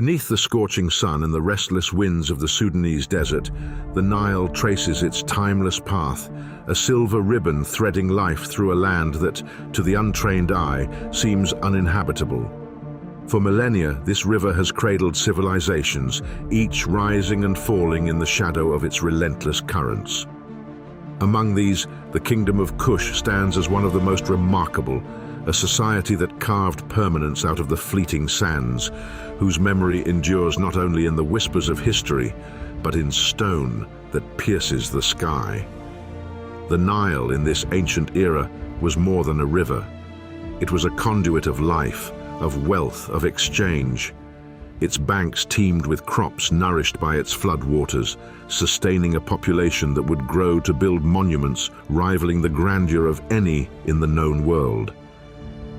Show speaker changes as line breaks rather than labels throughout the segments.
Beneath the scorching sun and the restless winds of the Sudanese desert, the Nile traces its timeless path, a silver ribbon threading life through a land that, to the untrained eye, seems uninhabitable. For millennia, this river has cradled civilizations, each rising and falling in the shadow of its relentless currents. Among these, the Kingdom of Kush stands as one of the most remarkable, a society that carved permanence out of the fleeting sands, whose memory endures not only in the whispers of history, but in stone that pierces the sky. The Nile in this ancient era was more than a river. It was a conduit of life, of wealth, of exchange. Its banks teemed with crops nourished by its floodwaters, sustaining a population that would grow to build monuments rivaling the grandeur of any in the known world.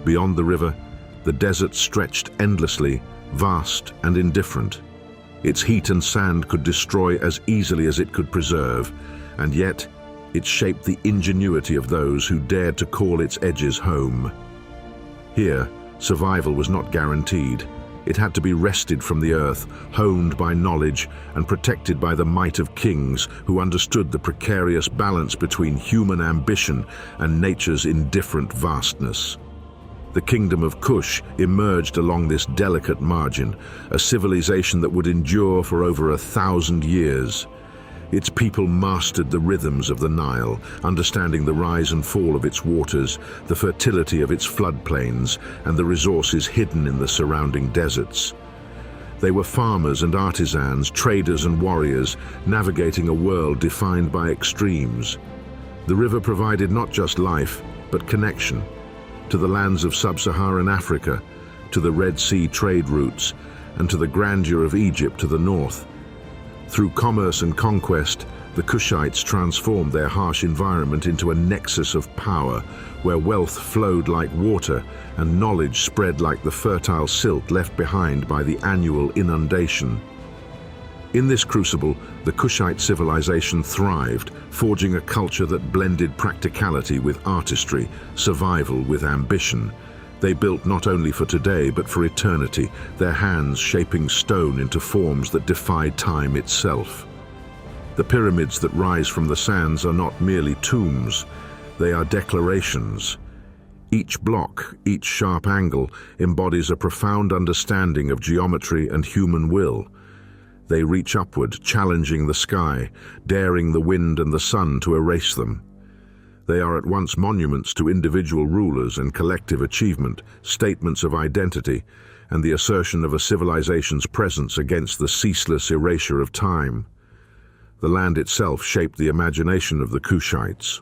Beyond the river, the desert stretched endlessly, vast and indifferent. Its heat and sand could destroy as easily as it could preserve, and yet it shaped the ingenuity of those who dared to call its edges home. Here, survival was not guaranteed. It had to be wrested from the earth, honed by knowledge, and protected by the might of kings who understood the precarious balance between human ambition and nature's indifferent vastness. The Kingdom of Kush emerged along this delicate margin, a civilization that would endure for over 1,000 years. Its people mastered the rhythms of the Nile, understanding the rise and fall of its waters, the fertility of its floodplains, and the resources hidden in the surrounding deserts. They were farmers and artisans, traders and warriors, navigating a world defined by extremes. The river provided not just life, but connection. To the lands of sub-Saharan Africa, to the Red Sea trade routes, and to the grandeur of Egypt to the north. Through commerce and conquest, the Kushites transformed their harsh environment into a nexus of power, where wealth flowed like water and knowledge spread like the fertile silt left behind by the annual inundation. In this crucible, the Kushite civilization thrived, forging a culture that blended practicality with artistry, survival with ambition. They built not only for today, but for eternity, their hands shaping stone into forms that defy time itself. The pyramids that rise from the sands are not merely tombs, they are declarations. Each block, each sharp angle, embodies a profound understanding of geometry and human will. They reach upward, challenging the sky, daring the wind and the sun to erase them. They are at once monuments to individual rulers and collective achievement, statements of identity, and the assertion of a civilization's presence against the ceaseless erasure of time. The land itself shaped the imagination of the Kushites.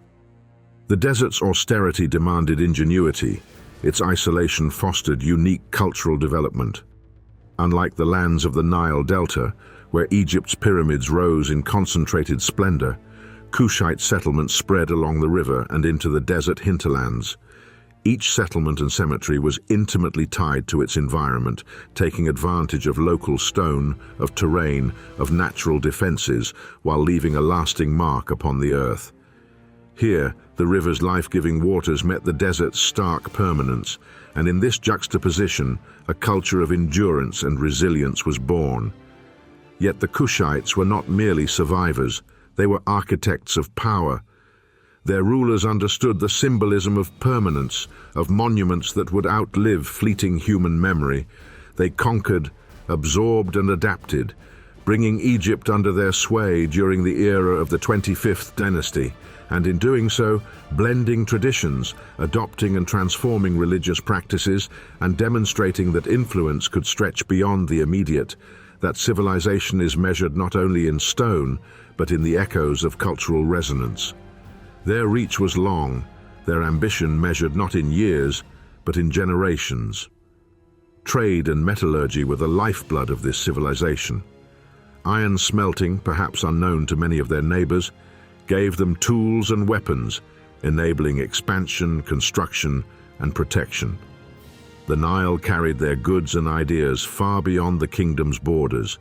The desert's austerity demanded ingenuity. Its isolation fostered unique cultural development. Unlike the lands of the Nile Delta, where Egypt's pyramids rose in concentrated splendor, Kushite settlements spread along the river and into the desert hinterlands. Each settlement and cemetery was intimately tied to its environment, taking advantage of local stone, of terrain, of natural defenses, while leaving a lasting mark upon the earth. Here, the river's life-giving waters met the desert's stark permanence, and in this juxtaposition, a culture of endurance and resilience was born. Yet the Kushites were not merely survivors, they were architects of power. Their rulers understood the symbolism of permanence, of monuments that would outlive fleeting human memory. They conquered, absorbed and adapted, bringing Egypt under their sway during the era of the 25th Dynasty, and in doing so, blending traditions, adopting and transforming religious practices, and demonstrating that influence could stretch beyond the immediate, that civilization is measured not only in stone, but in the echoes of cultural resonance. Their reach was long, their ambition measured not in years, but in generations. Trade and metallurgy were the lifeblood of this civilization. Iron smelting, perhaps unknown to many of their neighbors, gave them tools and weapons, enabling expansion, construction, and protection. The Nile carried their goods and ideas far beyond the kingdom's borders,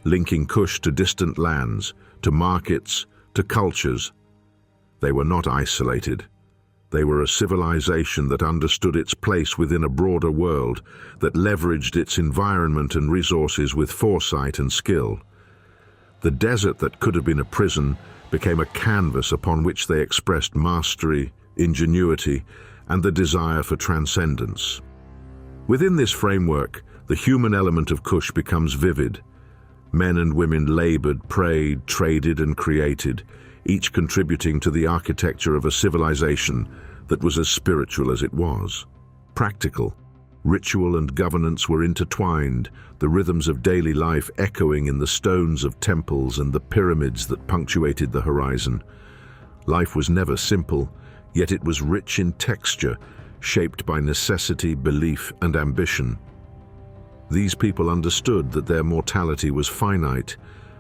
linking Kush to distant lands, to markets, to cultures. They were not isolated. They were a civilization that understood its place within a broader world, that leveraged its environment and resources with foresight and skill. The desert that could have been a prison became a canvas upon which they expressed mastery, ingenuity, and the desire for transcendence. Within this framework, the human element of Kush becomes vivid. Men and women labored, prayed, traded, and created, each contributing to the architecture of a civilization that was as spiritual as it was. Practical, ritual and governance were intertwined, the rhythms of daily life echoing in the stones of temples and the pyramids that punctuated the horizon. Life was never simple, yet it was rich in texture, shaped by necessity, belief, and ambition. These people understood that their mortality was finite,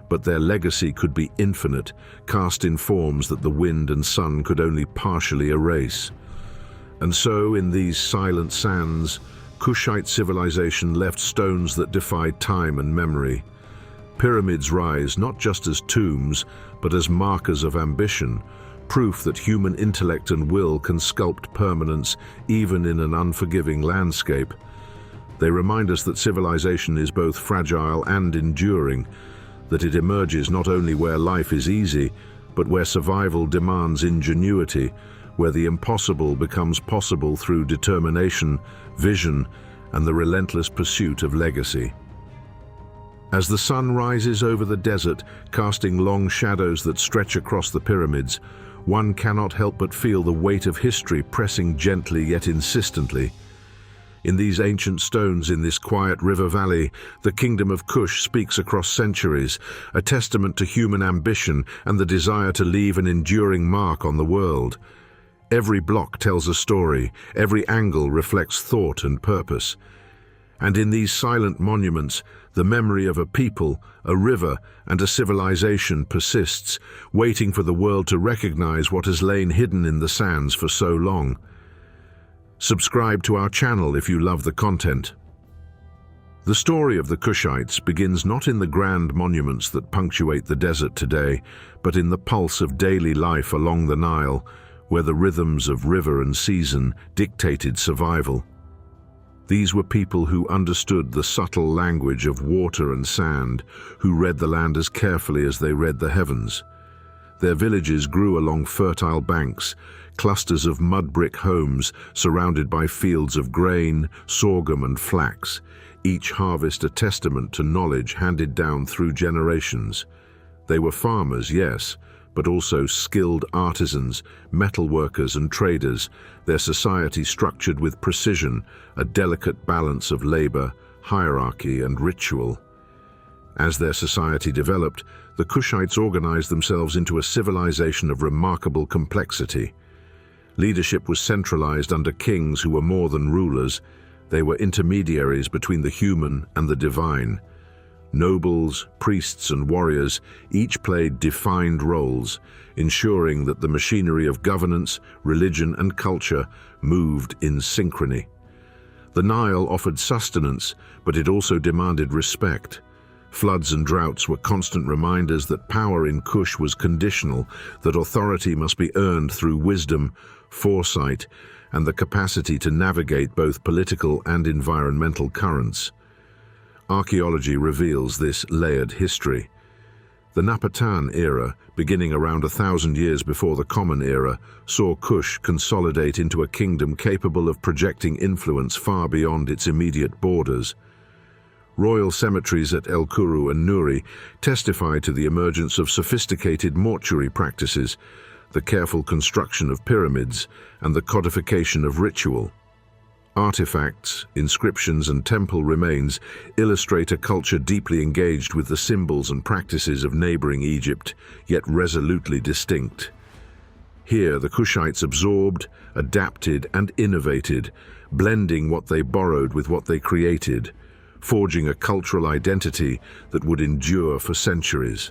but their legacy could be infinite, cast in forms that the wind and sun could only partially erase. And so, in these silent sands, Kushite civilization left stones that defied time and memory. Pyramids rise not just as tombs, but as markers of ambition, proof that human intellect and will can sculpt permanence even in an unforgiving landscape. They remind us that civilization is both fragile and enduring, that it emerges not only where life is easy, but where survival demands ingenuity, where the impossible becomes possible through determination, vision, and the relentless pursuit of legacy. As the sun rises over the desert, casting long shadows that stretch across the pyramids, one cannot help but feel the weight of history pressing gently yet insistently. In these ancient stones, in this quiet river valley, the Kingdom of Kush speaks across centuries, a testament to human ambition and the desire to leave an enduring mark on the world. Every block tells a story, every angle reflects thought and purpose. And in these silent monuments, the memory of a people, a river, and a civilization persists, waiting for the world to recognize what has lain hidden in the sands for so long. Subscribe to our channel if you love the content. The story of the Kushites begins not in the grand monuments that punctuate the desert today, but in the pulse of daily life along the Nile, where the rhythms of river and season dictated survival. These were people who understood the subtle language of water and sand, who read the land as carefully as they read the heavens. Their villages grew along fertile banks, clusters of mud brick homes surrounded by fields of grain, sorghum and flax, each harvest a testament to knowledge handed down through generations. They were farmers, yes, but also skilled artisans, metal workers and traders, their society structured with precision, a delicate balance of labor, hierarchy and ritual. As their society developed, the Kushites organized themselves into a civilization of remarkable complexity. Leadership was centralized under kings who were more than rulers. They were intermediaries between the human and the divine. Nobles, priests, and warriors each played defined roles, ensuring that the machinery of governance, religion, and culture moved in synchrony. The Nile offered sustenance, but it also demanded respect. Floods and droughts were constant reminders that power in Kush was conditional, that authority must be earned through wisdom, foresight, and the capacity to navigate both political and environmental currents. Archaeology reveals this layered history. The Napatan era, beginning around 1,000 years before the Common Era, saw Kush consolidate into a kingdom capable of projecting influence far beyond its immediate borders. Royal cemeteries at El-Kurru and Nuri testify to the emergence of sophisticated mortuary practices, the careful construction of pyramids, and the codification of ritual. Artifacts, inscriptions, and temple remains illustrate a culture deeply engaged with the symbols and practices of neighboring Egypt, yet resolutely distinct. Here, the Kushites absorbed, adapted, and innovated, blending what they borrowed with what they created, forging a cultural identity that would endure for centuries.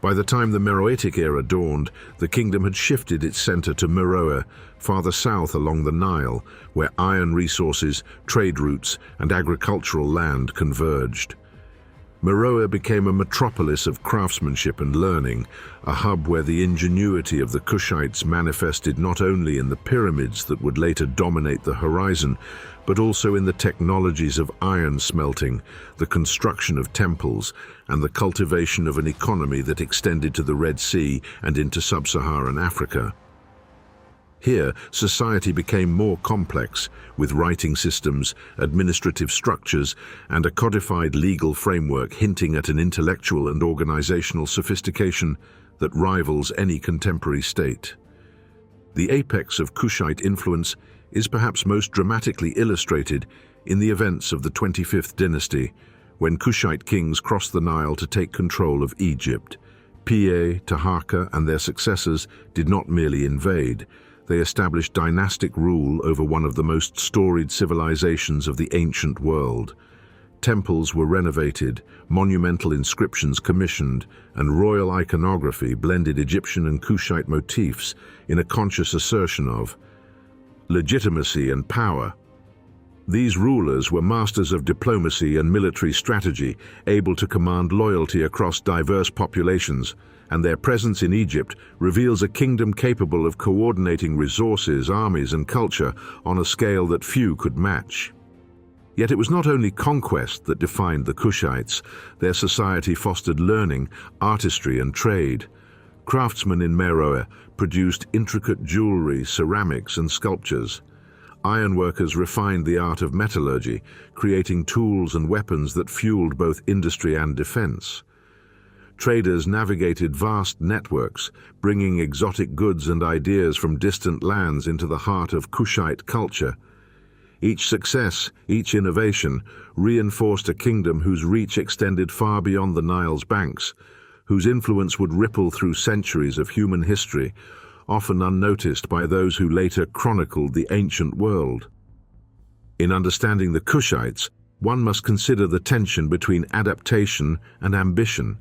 By the time the Meroitic era dawned, the kingdom had shifted its center to Meroe, farther south along the Nile, where iron resources, trade routes, and agricultural land converged. Meroe became a metropolis of craftsmanship and learning, a hub where the ingenuity of the Kushites manifested not only in the pyramids that would later dominate the horizon, but also in the technologies of iron smelting, the construction of temples, and the cultivation of an economy that extended to the Red Sea and into sub-Saharan Africa. Here, society became more complex, with writing systems, administrative structures, and a codified legal framework hinting at an intellectual and organizational sophistication that rivals any contemporary state. The apex of Kushite influence is perhaps most dramatically illustrated in the events of the 25th dynasty, when Kushite kings crossed the Nile to take control of Egypt. Meroë, Taharqa, and their successors did not merely invade. They established dynastic rule over one of the most storied civilizations of the ancient world. Temples were renovated, monumental inscriptions commissioned, and royal iconography blended Egyptian and Kushite motifs in a conscious assertion of legitimacy and power. These rulers were masters of diplomacy and military strategy, able to command loyalty across diverse populations, and their presence in Egypt reveals a kingdom capable of coordinating resources, armies, and culture on a scale that few could match. Yet it was not only conquest that defined the Kushites. Their society fostered learning, artistry, and trade. Craftsmen in Meroe produced intricate jewelry, ceramics, and sculptures. Ironworkers refined the art of metallurgy, creating tools and weapons that fueled both industry and defense. Traders navigated vast networks, bringing exotic goods and ideas from distant lands into the heart of Kushite culture. Each success, each innovation, reinforced a kingdom whose reach extended far beyond the Nile's banks, whose influence would ripple through centuries of human history, often unnoticed by those who later chronicled the ancient world. In understanding the Kushites, one must consider the tension between adaptation and ambition.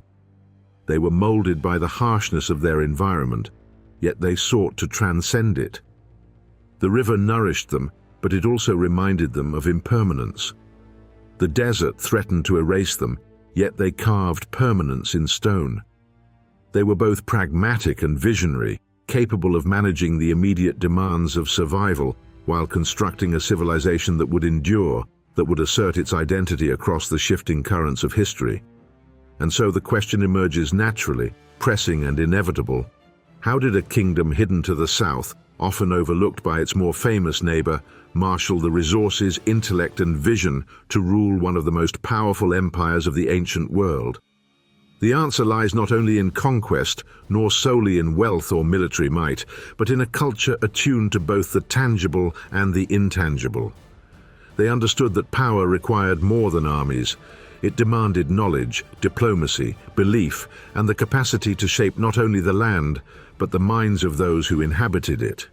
They were molded by the harshness of their environment, yet they sought to transcend it. The river nourished them, but it also reminded them of impermanence. The desert threatened to erase them, yet they carved permanence in stone. They were both pragmatic and visionary, capable of managing the immediate demands of survival while constructing a civilization that would endure, that would assert its identity across the shifting currents of history. And so the question emerges naturally, pressing and inevitable. How did a kingdom hidden to the south, often overlooked by its more famous neighbor, marshal the resources, intellect, and vision to rule one of the most powerful empires of the ancient world? The answer lies not only in conquest, nor solely in wealth or military might, but in a culture attuned to both the tangible and the intangible. They understood that power required more than armies. It demanded knowledge, diplomacy, belief, and the capacity to shape not only the land, but the minds of those who inhabited it.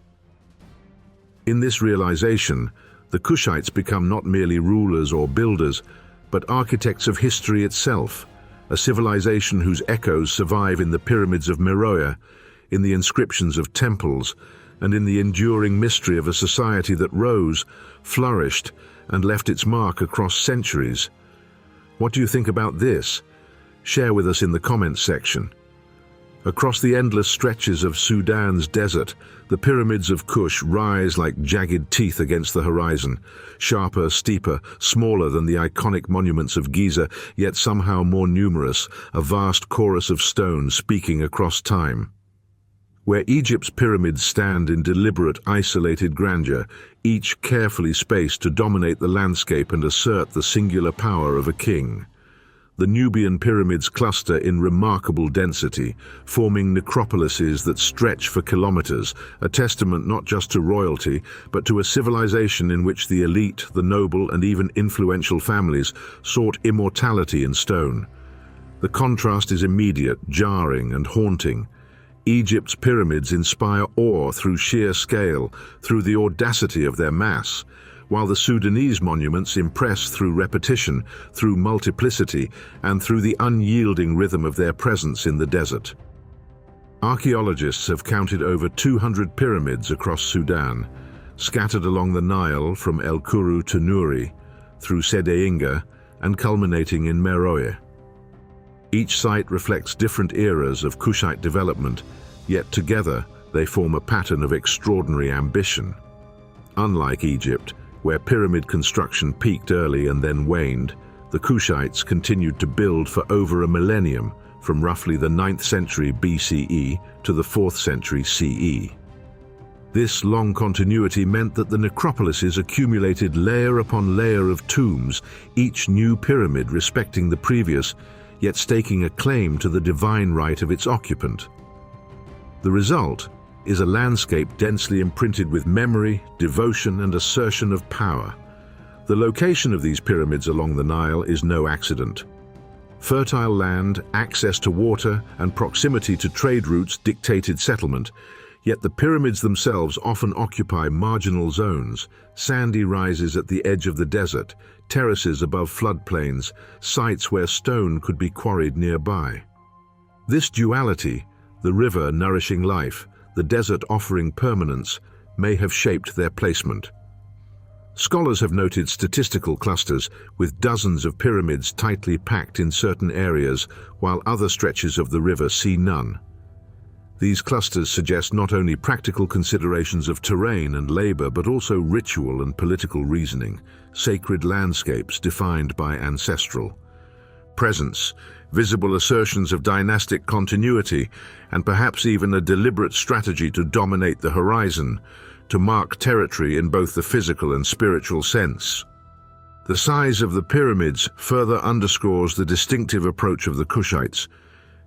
In this realization, the Kushites become not merely rulers or builders, but architects of history itself, a civilization whose echoes survive in the pyramids of Meroe, in the inscriptions of temples, and in the enduring mystery of a society that rose, flourished, and left its mark across centuries. What do you think about this? Share with us in the comments section. Across the endless stretches of Sudan's desert, the pyramids of Kush rise like jagged teeth against the horizon, sharper, steeper, smaller than the iconic monuments of Giza, yet somehow more numerous, a vast chorus of stone speaking across time. Where Egypt's pyramids stand in deliberate, isolated grandeur, each carefully spaced to dominate the landscape and assert the singular power of a king. The Nubian pyramids cluster in remarkable density, forming necropolises that stretch for kilometers, a testament not just to royalty, but to a civilization in which the elite, the noble, and even influential families sought immortality in stone. The contrast is immediate, jarring, and haunting. Egypt's pyramids inspire awe through sheer scale, through the audacity of their mass, while the Sudanese monuments impress through repetition, through multiplicity, and through the unyielding rhythm of their presence in the desert. Archaeologists have counted over 200 pyramids across Sudan, scattered along the Nile from El-Kurru to Nuri, through Sedeinga, and culminating in Meroe. Each site reflects different eras of Kushite development, yet together they form a pattern of extraordinary ambition. Unlike Egypt, where pyramid construction peaked early and then waned, the Kushites continued to build for over a millennium, from roughly the 9th century BCE to the 4th century CE. This long continuity meant that the necropolises accumulated layer upon layer of tombs, each new pyramid respecting the previous, yet staking a claim to the divine right of its occupant. The result is a landscape densely imprinted with memory, devotion, and assertion of power. The location of these pyramids along the Nile is no accident. Fertile land, access to water, and proximity to trade routes dictated settlement, yet the pyramids themselves often occupy marginal zones, sandy rises at the edge of the desert, terraces above floodplains, sites where stone could be quarried nearby. This duality, the river nourishing life, the desert offering permanence, may have shaped their placement. Scholars have noted statistical clusters, with dozens of pyramids tightly packed in certain areas, while other stretches of the river see none. These clusters suggest not only practical considerations of terrain and labor, but also ritual and political reasoning, sacred landscapes defined by ancestral presence, visible assertions of dynastic continuity, and perhaps even a deliberate strategy to dominate the horizon, to mark territory in both the physical and spiritual sense. The size of the pyramids further underscores the distinctive approach of the Kushites.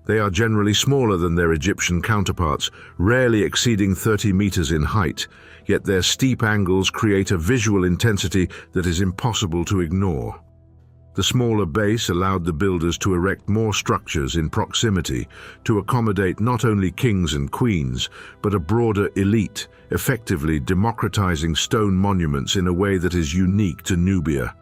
They are generally smaller than their Egyptian counterparts, rarely exceeding 30 meters in height, yet their steep angles create a visual intensity that is impossible to ignore. The smaller base allowed the builders to erect more structures in proximity to accommodate not only kings and queens, but a broader elite, effectively democratizing stone monuments in a way that is unique to Nubia.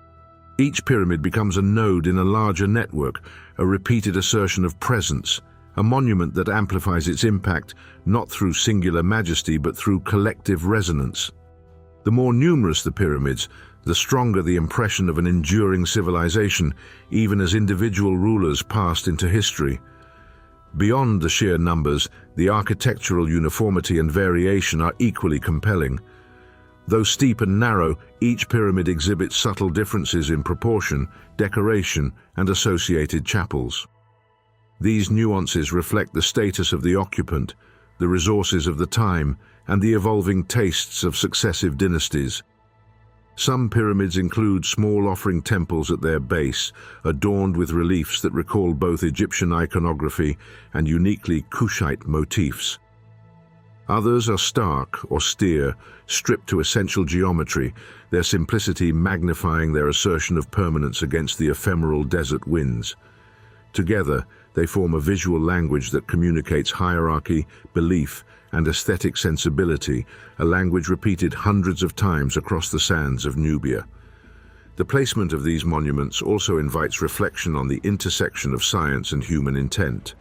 Each pyramid becomes a node in a larger network, a repeated assertion of presence, a monument that amplifies its impact not through singular majesty but through collective resonance. The more numerous the pyramids, the stronger the impression of an enduring civilization, even as individual rulers passed into history. Beyond the sheer numbers, the architectural uniformity and variation are equally compelling. Though steep and narrow, each pyramid exhibits subtle differences in proportion, decoration, and associated chapels. These nuances reflect the status of the occupant, the resources of the time, and the evolving tastes of successive dynasties. Some pyramids include small offering temples at their base, adorned with reliefs that recall both Egyptian iconography and uniquely Kushite motifs. Others are stark, austere, stripped to essential geometry, their simplicity magnifying their assertion of permanence against the ephemeral desert winds. Together, they form a visual language that communicates hierarchy, belief, and aesthetic sensibility, a language repeated hundreds of times across the sands of Nubia. The placement of these monuments also invites reflection on the intersection of science and human intent.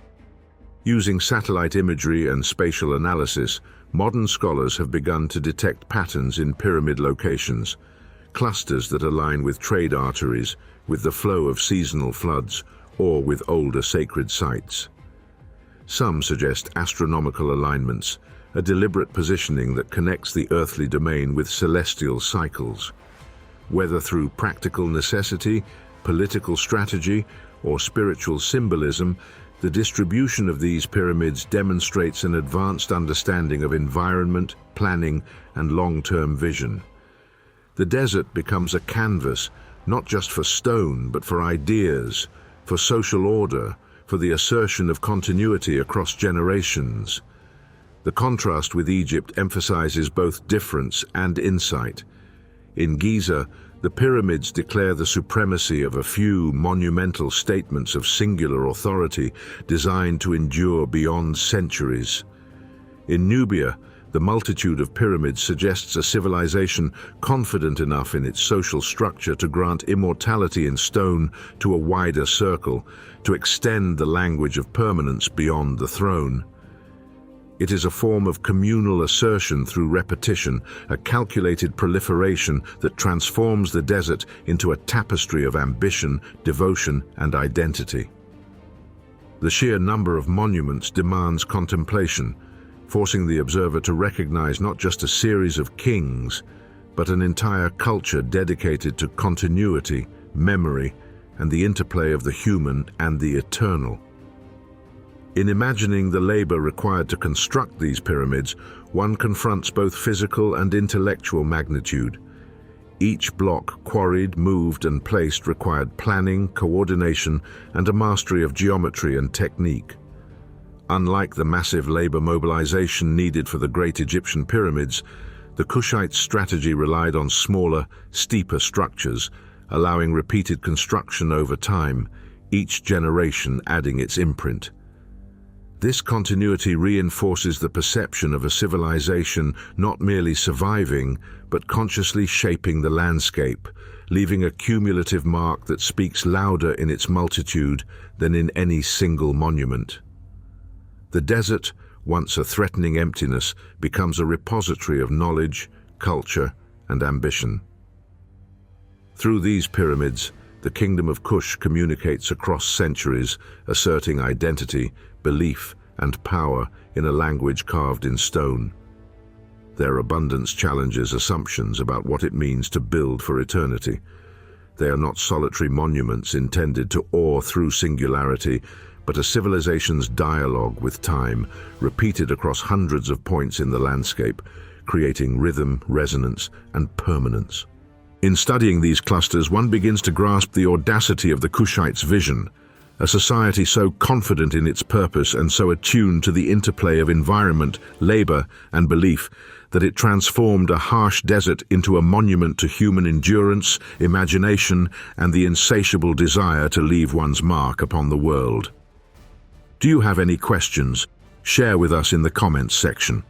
Using satellite imagery and spatial analysis, modern scholars have begun to detect patterns in pyramid locations, clusters that align with trade arteries, with the flow of seasonal floods, or with older sacred sites. Some suggest astronomical alignments, a deliberate positioning that connects the earthly domain with celestial cycles. Whether through practical necessity, political strategy, or spiritual symbolism, the distribution of these pyramids demonstrates an advanced understanding of environment, planning, and long-term vision. The desert becomes a canvas, not just for stone, but for ideas, for social order, for the assertion of continuity across generations. The contrast with Egypt emphasizes both difference and insight. In Giza, the pyramids declare the supremacy of a few monumental statements of singular authority designed to endure beyond centuries. In Nubia, the multitude of pyramids suggests a civilization confident enough in its social structure to grant immortality in stone to a wider circle, to extend the language of permanence beyond the throne. It is a form of communal assertion through repetition, a calculated proliferation that transforms the desert into a tapestry of ambition, devotion, and identity. The sheer number of monuments demands contemplation, forcing the observer to recognize not just a series of kings, but an entire culture dedicated to continuity, memory, and the interplay of the human and the eternal. In imagining the labor required to construct these pyramids, one confronts both physical and intellectual magnitude. Each block quarried, moved, and placed required planning, coordination, and a mastery of geometry and technique. Unlike the massive labor mobilization needed for the great Egyptian pyramids, the Kushite strategy relied on smaller, steeper structures, allowing repeated construction over time, each generation adding its imprint. This continuity reinforces the perception of a civilization not merely surviving, but consciously shaping the landscape, leaving a cumulative mark that speaks louder in its multitude than in any single monument. The desert, once a threatening emptiness, becomes a repository of knowledge, culture, and ambition. Through these pyramids, the Kingdom of Kush communicates across centuries, asserting identity, belief, and power in a language carved in stone. Their abundance challenges assumptions about what it means to build for eternity. They are not solitary monuments intended to awe through singularity, but a civilization's dialogue with time, repeated across hundreds of points in the landscape, creating rhythm, resonance, and permanence. In studying these clusters, one begins to grasp the audacity of the Kushites' vision, a society so confident in its purpose and so attuned to the interplay of environment, labor, and belief that it transformed a harsh desert into a monument to human endurance, imagination, and the insatiable desire to leave one's mark upon the world. Do you have any questions? Share with us in the comments section.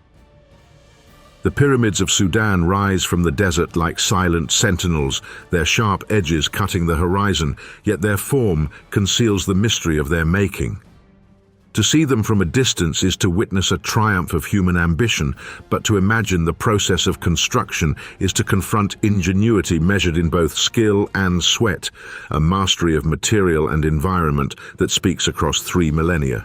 The pyramids of Sudan rise from the desert like silent sentinels, their sharp edges cutting the horizon, yet their form conceals the mystery of their making. To see them from a distance is to witness a triumph of human ambition, but to imagine the process of construction is to confront ingenuity measured in both skill and sweat, a mastery of material and environment that speaks across 3 millennia.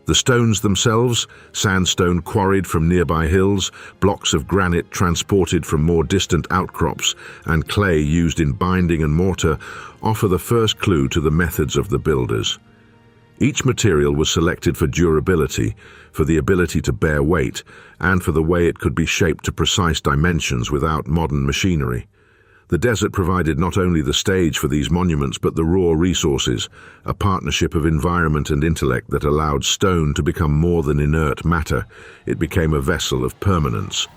The stones themselves, sandstone quarried from nearby hills, blocks of granite transported from more distant outcrops, and clay used in binding and mortar, offer the first clue to the methods of the builders. Each material was selected for durability, for the ability to bear weight, and for the way it could be shaped to precise dimensions without modern machinery. The desert provided not only the stage for these monuments but the raw resources, a partnership of environment and intellect that allowed stone to become more than inert matter. It became a vessel of permanence.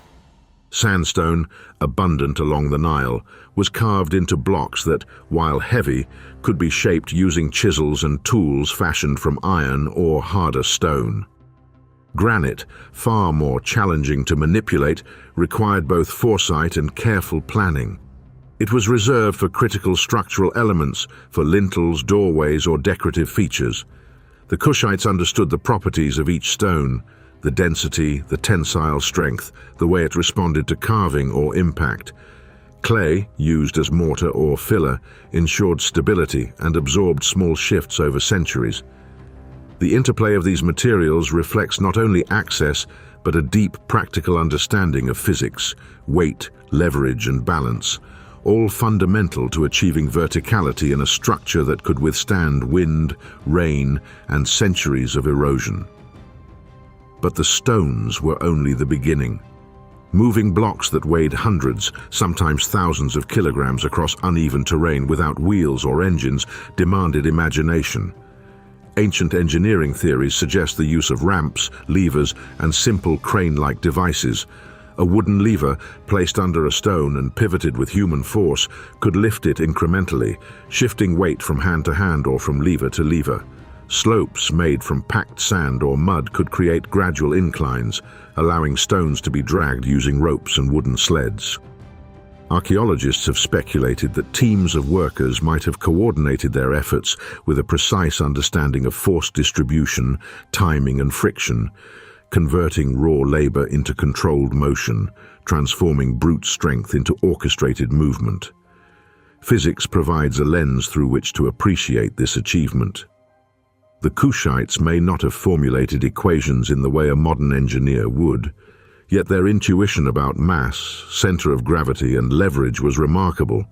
Sandstone, abundant along the Nile, was carved into blocks that, while heavy, could be shaped using chisels and tools fashioned from iron or harder stone. Granite, far more challenging to manipulate, required both foresight and careful planning. It was reserved for critical structural elements, for lintels, doorways, or decorative features. The Kushites understood the properties of each stone, the density, the tensile strength, the way it responded to carving or impact. Clay, used as mortar or filler, ensured stability and absorbed small shifts over centuries. The interplay of these materials reflects not only access, but a deep practical understanding of physics, weight, leverage, and balance, all fundamental to achieving verticality in a structure that could withstand wind, rain, and centuries of erosion. But the stones were only the beginning. Moving blocks that weighed hundreds, sometimes thousands of kilograms across uneven terrain without wheels or engines demanded imagination. Ancient engineering theories suggest the use of ramps, levers, and simple crane-like devices. A wooden lever, placed under a stone and pivoted with human force, could lift it incrementally, shifting weight from hand to hand or from lever to lever. Slopes made from packed sand or mud could create gradual inclines, allowing stones to be dragged using ropes and wooden sleds. Archaeologists have speculated that teams of workers might have coordinated their efforts with a precise understanding of force distribution, timing, and friction, converting raw labor into controlled motion, transforming brute strength into orchestrated movement. Physics provides a lens through which to appreciate this achievement. The Kushites may not have formulated equations in the way a modern engineer would, yet their intuition about mass, center of gravity, and leverage was remarkable.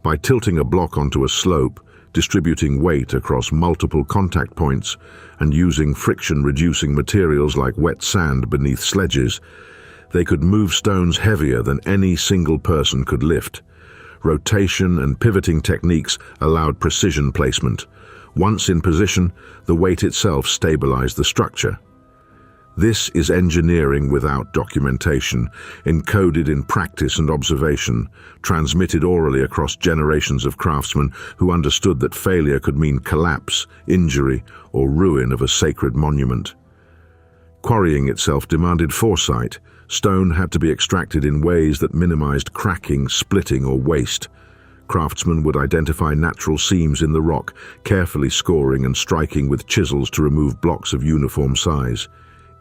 By tilting a block onto a slope, distributing weight across multiple contact points, and using friction-reducing materials like wet sand beneath sledges, they could move stones heavier than any single person could lift. Rotation and pivoting techniques allowed precision placement. Once in position, the weight itself stabilized the structure. This is engineering without documentation, encoded in practice and observation, transmitted orally across generations of craftsmen who understood that failure could mean collapse, injury, or ruin of a sacred monument. Quarrying itself demanded foresight. Stone had to be extracted in ways that minimized cracking, splitting, or waste. Craftsmen would identify natural seams in the rock, carefully scoring and striking with chisels to remove blocks of uniform size.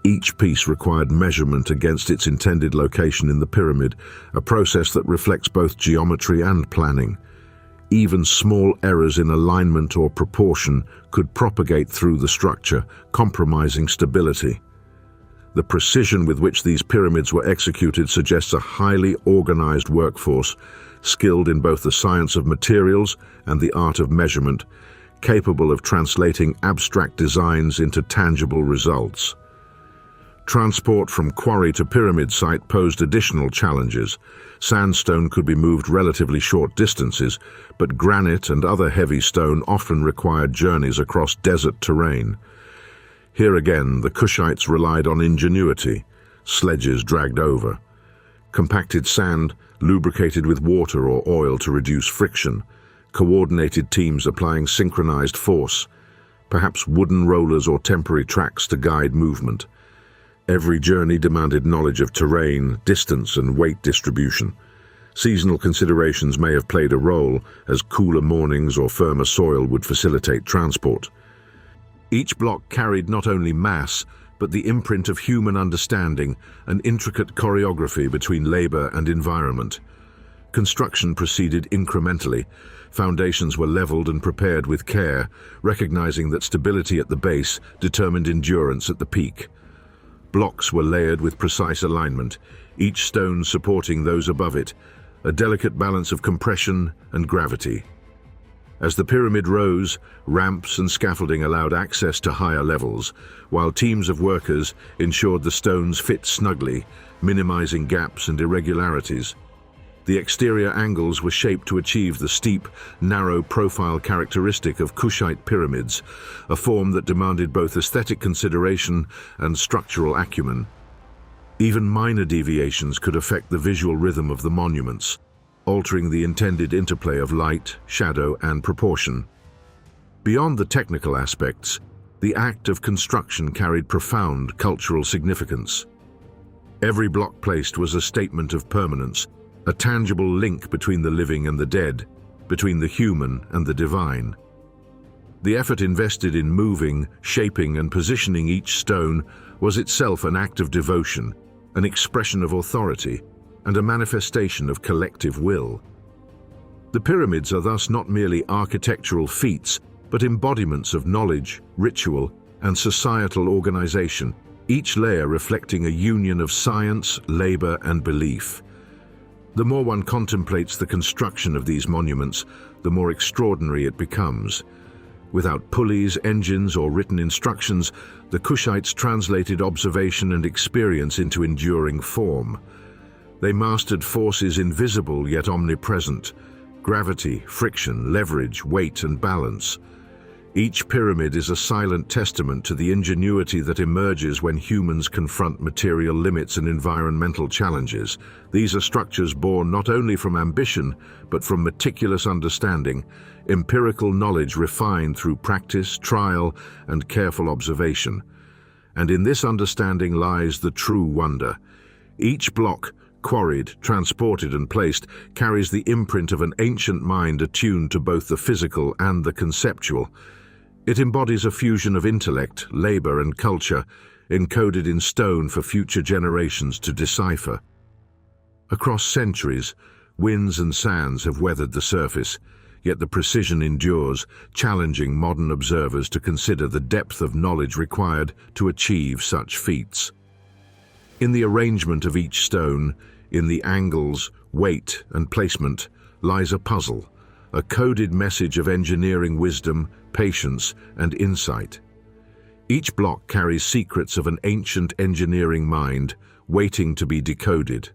Each piece required measurement against its intended location in the pyramid, a process that reflects both geometry and planning. Even small errors in alignment or proportion could propagate through the structure, compromising stability. The precision with which these pyramids were executed suggests a highly organized workforce, skilled in both the science of materials and the art of measurement, capable of translating abstract designs into tangible results. Transport from quarry to pyramid site posed additional challenges. Sandstone could be moved relatively short distances, but granite and other heavy stone often required journeys across desert terrain. Here again, the Kushites relied on ingenuity. Sledges dragged over. Compacted sand, lubricated with water or oil to reduce friction. Coordinated teams applying synchronized force. Perhaps wooden rollers or temporary tracks to guide movement. Every journey demanded knowledge of terrain, distance, and weight distribution. Seasonal considerations may have played a role, as cooler mornings or firmer soil would facilitate transport. Each block carried not only mass, but the imprint of human understanding, an intricate choreography between labor and environment. Construction proceeded incrementally. Foundations were leveled and prepared with care, recognizing that stability at the base determined endurance at the peak. Blocks were layered with precise alignment, each stone supporting those above it, a delicate balance of compression and gravity. As the pyramid rose, ramps and scaffolding allowed access to higher levels, while teams of workers ensured the stones fit snugly, minimizing gaps and irregularities. The exterior angles were shaped to achieve the steep, narrow profile characteristic of Kushite pyramids, a form that demanded both aesthetic consideration and structural acumen. Even minor deviations could affect the visual rhythm of the monuments, altering the intended interplay of light, shadow, and proportion. Beyond the technical aspects, the act of construction carried profound cultural significance. Every block placed was a statement of permanence, a tangible link between the living and the dead, between the human and the divine. The effort invested in moving, shaping, and positioning each stone was itself an act of devotion, an expression of authority, and a manifestation of collective will. The pyramids are thus not merely architectural feats, but embodiments of knowledge, ritual, and societal organization, each layer reflecting a union of science, labor, and belief. The more one contemplates the construction of these monuments, the more extraordinary it becomes. Without pulleys, engines, or written instructions, the Kushites translated observation and experience into enduring form. They mastered forces invisible yet omnipresent: gravity, friction, leverage, weight, and balance. Each pyramid is a silent testament to the ingenuity that emerges when humans confront material limits and environmental challenges. These are structures born not only from ambition, but from meticulous understanding, empirical knowledge refined through practice, trial, and careful observation. And in this understanding lies the true wonder. Each block, quarried, transported, and placed, carries the imprint of an ancient mind attuned to both the physical and the conceptual. It embodies a fusion of intellect, labor, and culture, encoded in stone for future generations to decipher. Across centuries, winds and sands have weathered the surface, yet the precision endures, challenging modern observers to consider the depth of knowledge required to achieve such feats. In the arrangement of each stone, in the angles, weight, and placement, lies a puzzle, a coded message of engineering wisdom, patience, and insight. Each block carries secrets of an ancient engineering mind, waiting to be decoded.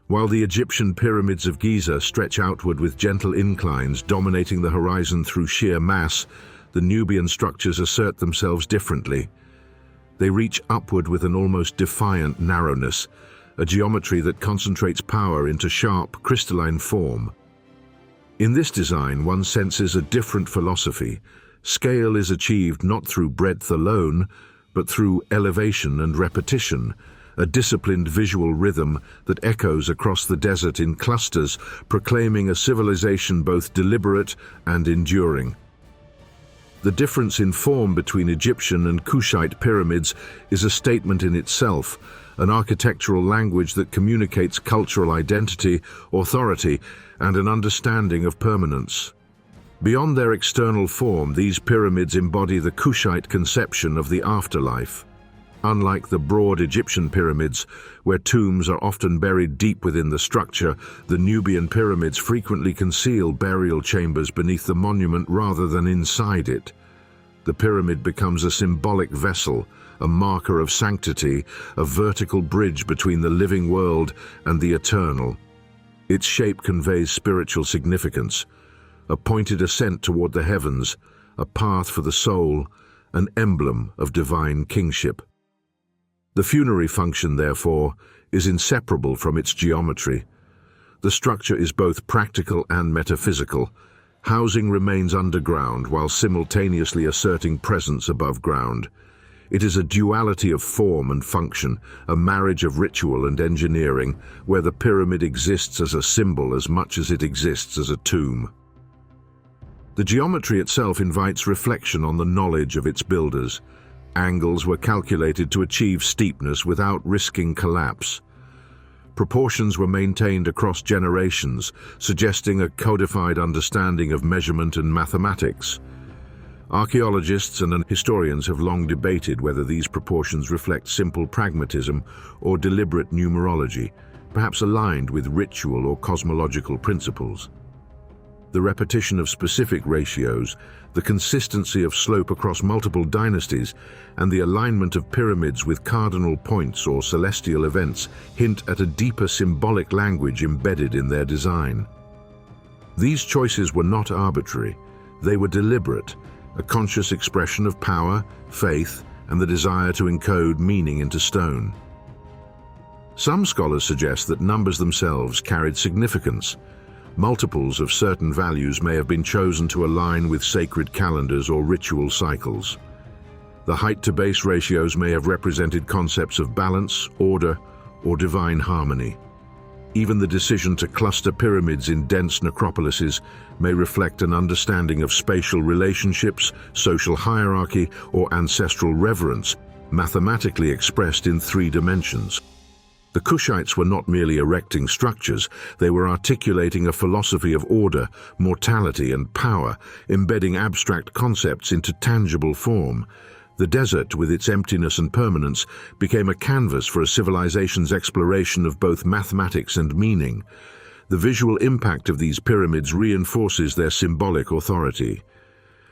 While the Egyptian pyramids of Giza stretch outward with gentle inclines dominating the horizon through sheer mass, the Nubian structures assert themselves differently. They reach upward with an almost defiant narrowness, a geometry that concentrates power into sharp, crystalline form. In this design, one senses a different philosophy. Scale is achieved not through breadth alone, but through elevation and repetition, a disciplined visual rhythm that echoes across the desert in clusters, proclaiming a civilization both deliberate and enduring. The difference in form between Egyptian and Kushite pyramids is a statement in itself, an architectural language that communicates cultural identity, authority, and an understanding of permanence. Beyond their external form, these pyramids embody the Kushite conception of the afterlife. Unlike the broad Egyptian pyramids, where tombs are often buried deep within the structure, the Nubian pyramids frequently conceal burial chambers beneath the monument rather than inside it. The pyramid becomes a symbolic vessel, a marker of sanctity, a vertical bridge between the living world and the eternal. Its shape conveys spiritual significance, a pointed ascent toward the heavens, a path for the soul, an emblem of divine kingship. The funerary function, therefore, is inseparable from its geometry. The structure is both practical and metaphysical. Housing remains underground while simultaneously asserting presence above ground. It is a duality of form and function, a marriage of ritual and engineering, where the pyramid exists as a symbol as much as it exists as a tomb. The geometry itself invites reflection on the knowledge of its builders. Angles were calculated to achieve steepness without risking collapse. Proportions were maintained across generations, suggesting a codified understanding of measurement and mathematics. Archaeologists and historians have long debated whether these proportions reflect simple pragmatism or deliberate numerology, perhaps aligned with ritual or cosmological principles. The repetition of specific ratios, the consistency of slope across multiple dynasties, and the alignment of pyramids with cardinal points or celestial events hint at a deeper symbolic language embedded in their design. These choices were not arbitrary. They were deliberate, a conscious expression of power, faith, and the desire to encode meaning into stone. Some scholars suggest that numbers themselves carried significance. Multiples of certain values may have been chosen to align with sacred calendars or ritual cycles. The height-to-base ratios may have represented concepts of balance, order, or divine harmony. Even the decision to cluster pyramids in dense necropolises may reflect an understanding of spatial relationships, social hierarchy, or ancestral reverence, mathematically expressed in 3 dimensions. The Kushites were not merely erecting structures, they were articulating a philosophy of order, mortality, and power, embedding abstract concepts into tangible form. The desert, with its emptiness and permanence, became a canvas for a civilization's exploration of both mathematics and meaning. The visual impact of these pyramids reinforces their symbolic authority.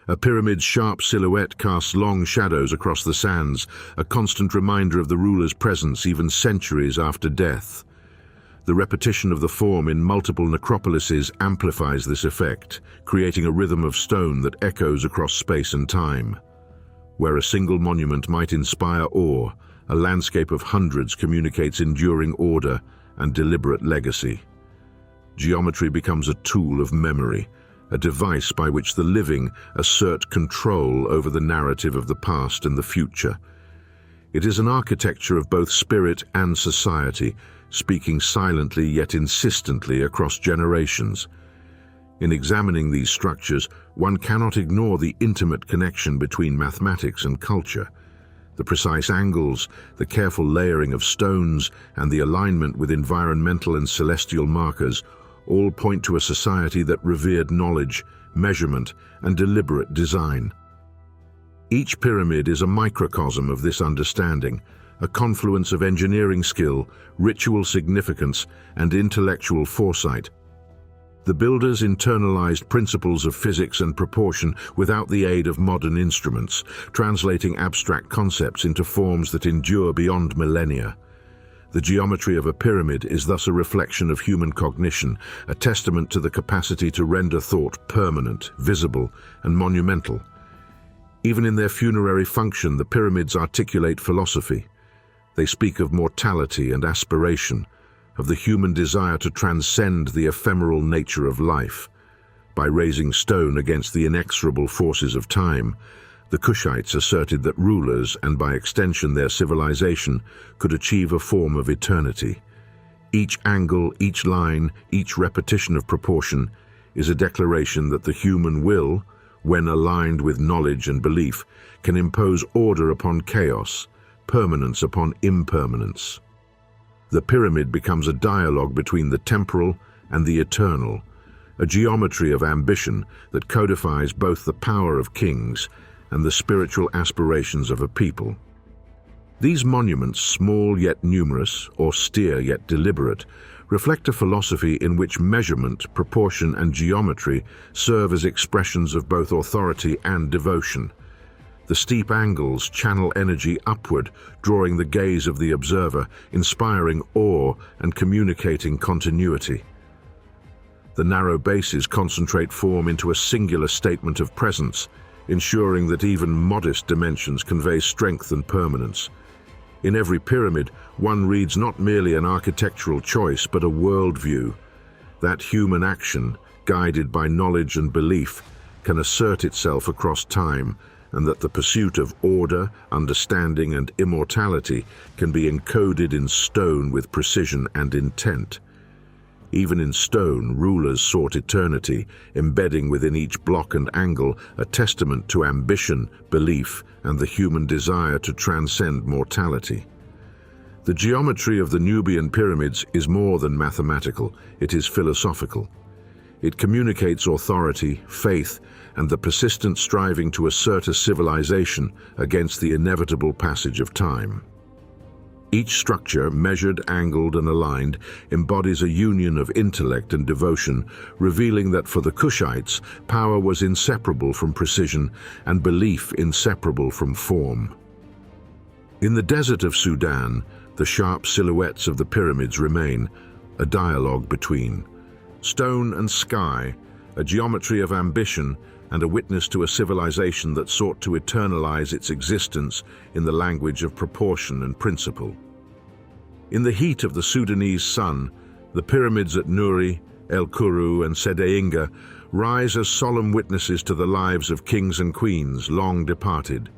A pyramid's sharp silhouette casts long shadows across the sands, a constant reminder of the ruler's presence even centuries after death. The repetition of the form in multiple necropolises amplifies this effect, creating a rhythm of stone that echoes across space and time. Where a single monument might inspire awe, a landscape of hundreds communicates enduring order and deliberate legacy. Geometry becomes a tool of memory, a device by which the living assert control over the narrative of the past and the future. It is an architecture of both spirit and society, speaking silently yet insistently across generations. In examining these structures, one cannot ignore the intimate connection between mathematics and culture. The precise angles, the careful layering of stones, and the alignment with environmental and celestial markers all point to a society that revered knowledge, measurement, and deliberate design. Each pyramid is a microcosm of this understanding, a confluence of engineering skill, ritual significance, and intellectual foresight. The builders internalized principles of physics and proportion without the aid of modern instruments, translating abstract concepts into forms that endure beyond millennia. The geometry of a pyramid is thus a reflection of human cognition, a testament to the capacity to render thought permanent, visible, and monumental. Even in their funerary function, the pyramids articulate philosophy. They speak of mortality and aspiration, of the human desire to transcend the ephemeral nature of life. By raising stone against the inexorable forces of time, the Kushites asserted that rulers, and by extension their civilization, could achieve a form of eternity. Each angle, each line, each repetition of proportion is a declaration that the human will, when aligned with knowledge and belief, can impose order upon chaos, permanence upon impermanence. The pyramid becomes a dialogue between the temporal and the eternal, a geometry of ambition that codifies both the power of kings and the spiritual aspirations of a people. These monuments, small yet numerous, austere yet deliberate, reflect a philosophy in which measurement, proportion, and geometry serve as expressions of both authority and devotion. The steep angles channel energy upward, drawing the gaze of the observer, inspiring awe and communicating continuity. The narrow bases concentrate form into a singular statement of presence, ensuring that even modest dimensions convey strength and permanence. In every pyramid, one reads not merely an architectural choice, but a worldview. That human action, guided by knowledge and belief, can assert itself across time, and that the pursuit of order, understanding, and immortality can be encoded in stone with precision and intent. Even in stone, rulers sought eternity, embedding within each block and angle a testament to ambition, belief, and the human desire to transcend mortality. The geometry of the Nubian pyramids is more than mathematical, it is philosophical. It communicates authority, faith, and the persistent striving to assert a civilization against the inevitable passage of time. Each structure, measured, angled, and aligned, embodies a union of intellect and devotion, revealing that for the Kushites, power was inseparable from precision and belief inseparable from form. In the desert of Sudan, the sharp silhouettes of the pyramids remain, a dialogue between stone and sky, a geometry of ambition, and a witness to a civilization that sought to eternalize its existence in the language of proportion and principle. In the heat of the Sudanese sun, the pyramids at Nuri, El-Kurru, and Sedeinga rise as solemn witnesses to the lives of kings and queens long departed.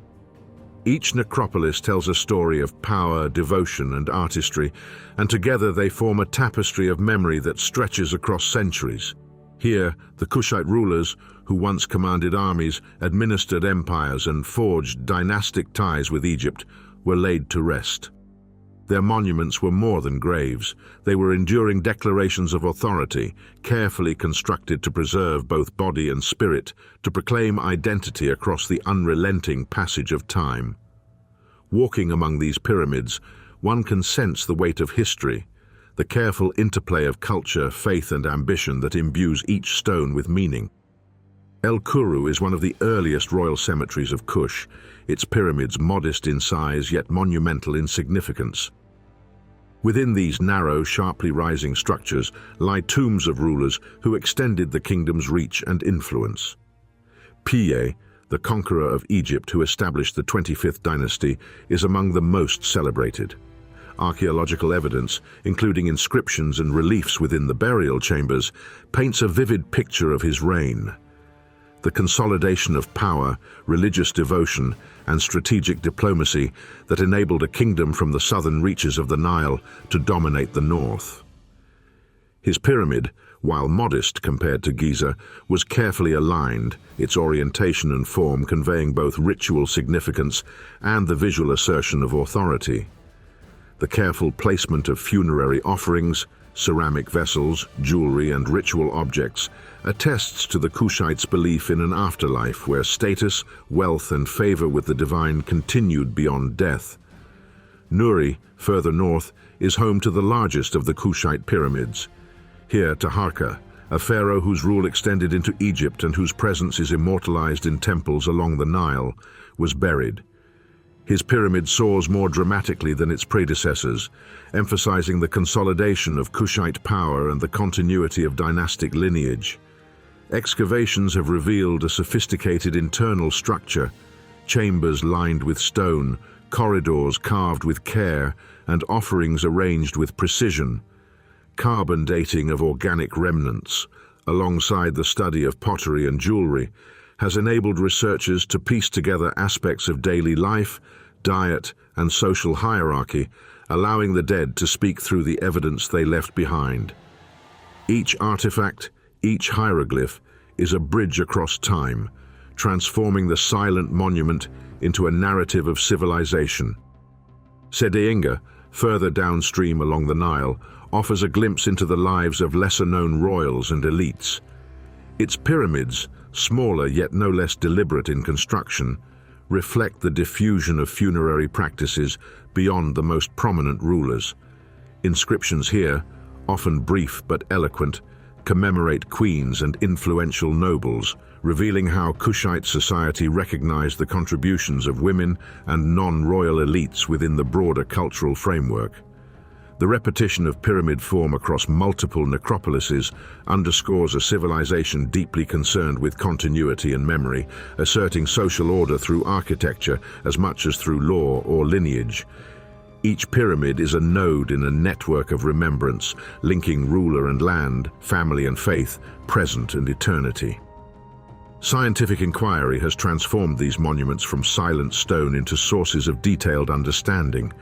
Each necropolis tells a story of power, devotion, and artistry, and together they form a tapestry of memory that stretches across centuries. Here, the Kushite rulers, who once commanded armies, administered empires, and forged dynastic ties with Egypt, were laid to rest. Their monuments were more than graves. They were enduring declarations of authority, carefully constructed to preserve both body and spirit, to proclaim identity across the unrelenting passage of time. Walking among these pyramids, one can sense the weight of history, the careful interplay of culture, faith, and ambition that imbues each stone with meaning. El-Kurru is one of the earliest royal cemeteries of Kush, its pyramids modest in size yet monumental in significance. Within these narrow, sharply rising structures lie tombs of rulers who extended the kingdom's reach and influence. Meroë, the conqueror of Egypt who established the 25th dynasty, is among the most celebrated. Archaeological evidence, including inscriptions and reliefs within the burial chambers, paints a vivid picture of his reign. The consolidation of power, religious devotion, and strategic diplomacy that enabled a kingdom from the southern reaches of the Nile to dominate the north. His pyramid, while modest compared to Giza, was carefully aligned, its orientation and form conveying both ritual significance and the visual assertion of authority. The careful placement of funerary offerings, ceramic vessels, jewelry, and ritual objects, attests to the Kushites' belief in an afterlife where status, wealth, and favor with the divine continued beyond death. Nuri, further north, is home to the largest of the Kushite pyramids. Here, Taharqa, a pharaoh whose rule extended into Egypt and whose presence is immortalized in temples along the Nile, was buried. His pyramid soars more dramatically than its predecessors, emphasizing the consolidation of Kushite power and the continuity of dynastic lineage. Excavations have revealed a sophisticated internal structure, chambers lined with stone, corridors carved with care, and offerings arranged with precision. Carbon dating of organic remnants, alongside the study of pottery and jewelry, has enabled researchers to piece together aspects of daily life, diet, and social hierarchy, allowing the dead to speak through the evidence they left behind. Each artifact, each hieroglyph, is a bridge across time, transforming the silent monument into a narrative of civilization. Sedeinga, further downstream along the Nile, offers a glimpse into the lives of lesser-known royals and elites. Its pyramids, smaller yet no less deliberate in construction, reflect the diffusion of funerary practices beyond the most prominent rulers. Inscriptions here, often brief but eloquent, commemorate queens and influential nobles, revealing how Kushite society recognized the contributions of women and non-royal elites within the broader cultural framework. The repetition of pyramid form across multiple necropolises underscores a civilization deeply concerned with continuity and memory, asserting social order through architecture as much as through law or lineage. Each pyramid is a node in a network of remembrance, linking ruler and land, family and faith, present and eternity. Scientific inquiry has transformed these monuments from silent stone into sources of detailed understanding.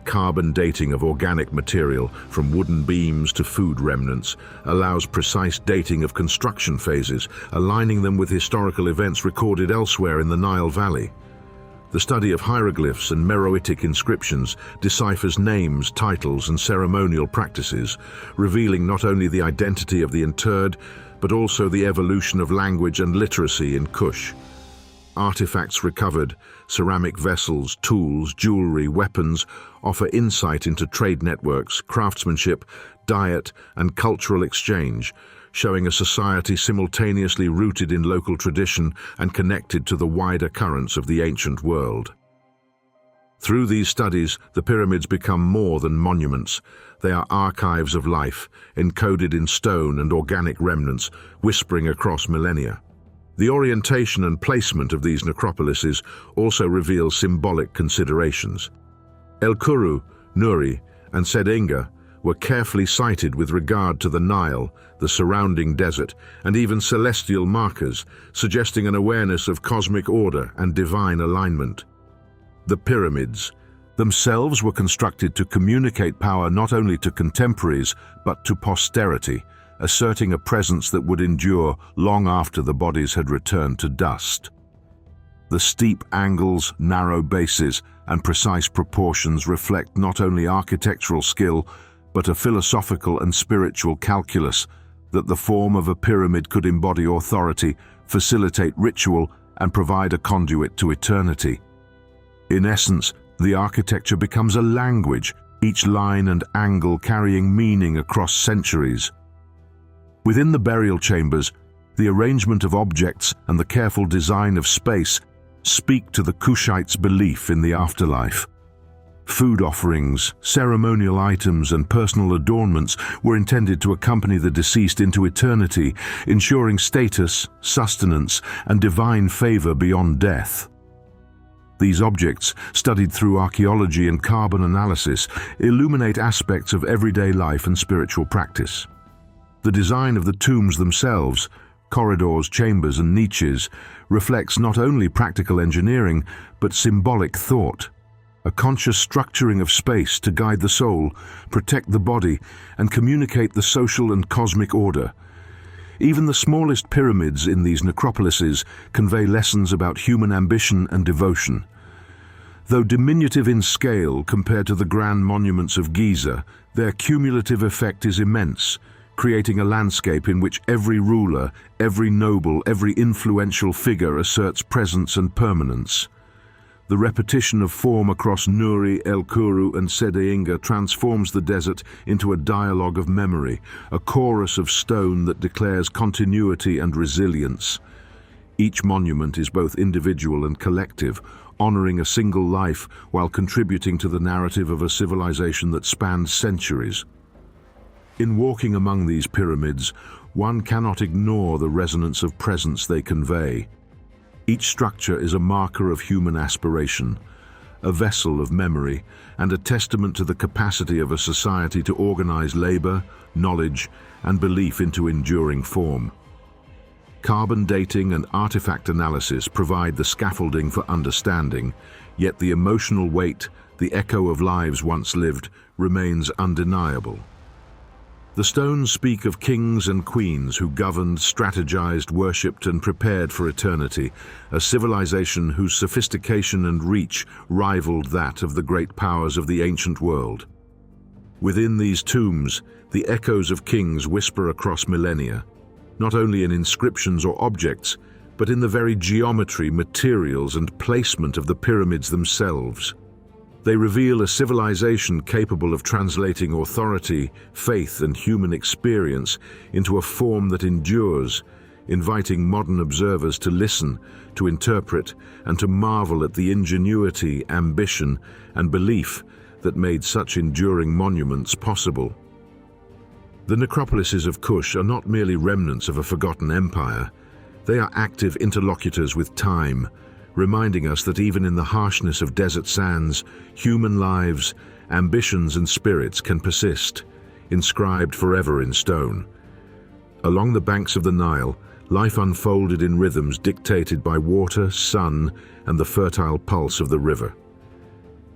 Carbon dating of organic material, from wooden beams to food remnants, allows precise dating of construction phases, aligning them with historical events recorded elsewhere in the Nile Valley. The study of hieroglyphs and Meroitic inscriptions deciphers names, titles, and ceremonial practices, revealing not only the identity of the interred, but also the evolution of language and literacy in Kush. Artifacts recovered, ceramic vessels, tools, jewelry, weapons, offer insight into trade networks, craftsmanship, diet, and cultural exchange, showing a society simultaneously rooted in local tradition and connected to the wider currents of the ancient world. Through these studies, the pyramids become more than monuments. They are archives of life, encoded in stone and organic remnants, whispering across millennia. The orientation and placement of these necropolises also reveal symbolic considerations. El-Kurru, Nuri, and Sedeinga were carefully sited with regard to the Nile, the surrounding desert, and even celestial markers, suggesting an awareness of cosmic order and divine alignment. The pyramids themselves were constructed to communicate power not only to contemporaries, but to posterity, asserting a presence that would endure long after the bodies had returned to dust. The steep angles, narrow bases, and precise proportions reflect not only architectural skill, but a philosophical and spiritual calculus that the form of a pyramid could embody authority, facilitate ritual, and provide a conduit to eternity. In essence, the architecture becomes a language, each line and angle carrying meaning across centuries. Within the burial chambers, the arrangement of objects and the careful design of space speak to the Kushites' belief in the afterlife. Food offerings, ceremonial items, and personal adornments were intended to accompany the deceased into eternity, ensuring status, sustenance, and divine favor beyond death. These objects, studied through archaeology and carbon analysis, illuminate aspects of everyday life and spiritual practice. The design of the tombs themselves, corridors, chambers, and niches, reflects not only practical engineering, but symbolic thought, a conscious structuring of space to guide the soul, protect the body, and communicate the social and cosmic order. Even the smallest pyramids in these necropolises convey lessons about human ambition and devotion. Though diminutive in scale compared to the grand monuments of Giza, their cumulative effect is immense, creating a landscape in which every ruler, every noble, every influential figure asserts presence and permanence. The repetition of form across Nuri, El-Kurru and Sedeinga transforms the desert into a dialogue of memory, a chorus of stone that declares continuity and resilience. Each monument is both individual and collective, honoring a single life while contributing to the narrative of a civilization that spanned centuries. In walking among these pyramids, one cannot ignore the resonance of presence they convey. Each structure is a marker of human aspiration, a vessel of memory, and a testament to the capacity of a society to organize labor, knowledge, and belief into enduring form. Carbon dating and artifact analysis provide the scaffolding for understanding, yet the emotional weight, the echo of lives once lived, remains undeniable. The stones speak of kings and queens who governed, strategized, worshipped, and prepared for eternity, a civilization whose sophistication and reach rivaled that of the great powers of the ancient world. Within these tombs, the echoes of kings whisper across millennia, not only in inscriptions or objects, but in the very geometry, materials, and placement of the pyramids themselves. They reveal a civilization capable of translating authority, faith, and human experience into a form that endures, inviting modern observers to listen, to interpret, and to marvel at the ingenuity, ambition, and belief that made such enduring monuments possible. The necropolises of Kush are not merely remnants of a forgotten empire. They are active interlocutors with time, reminding us that even in the harshness of desert sands, human lives, ambitions, and spirits can persist, inscribed forever in stone. Along the banks of the Nile, life unfolded in rhythms dictated by water, sun, and the fertile pulse of the river.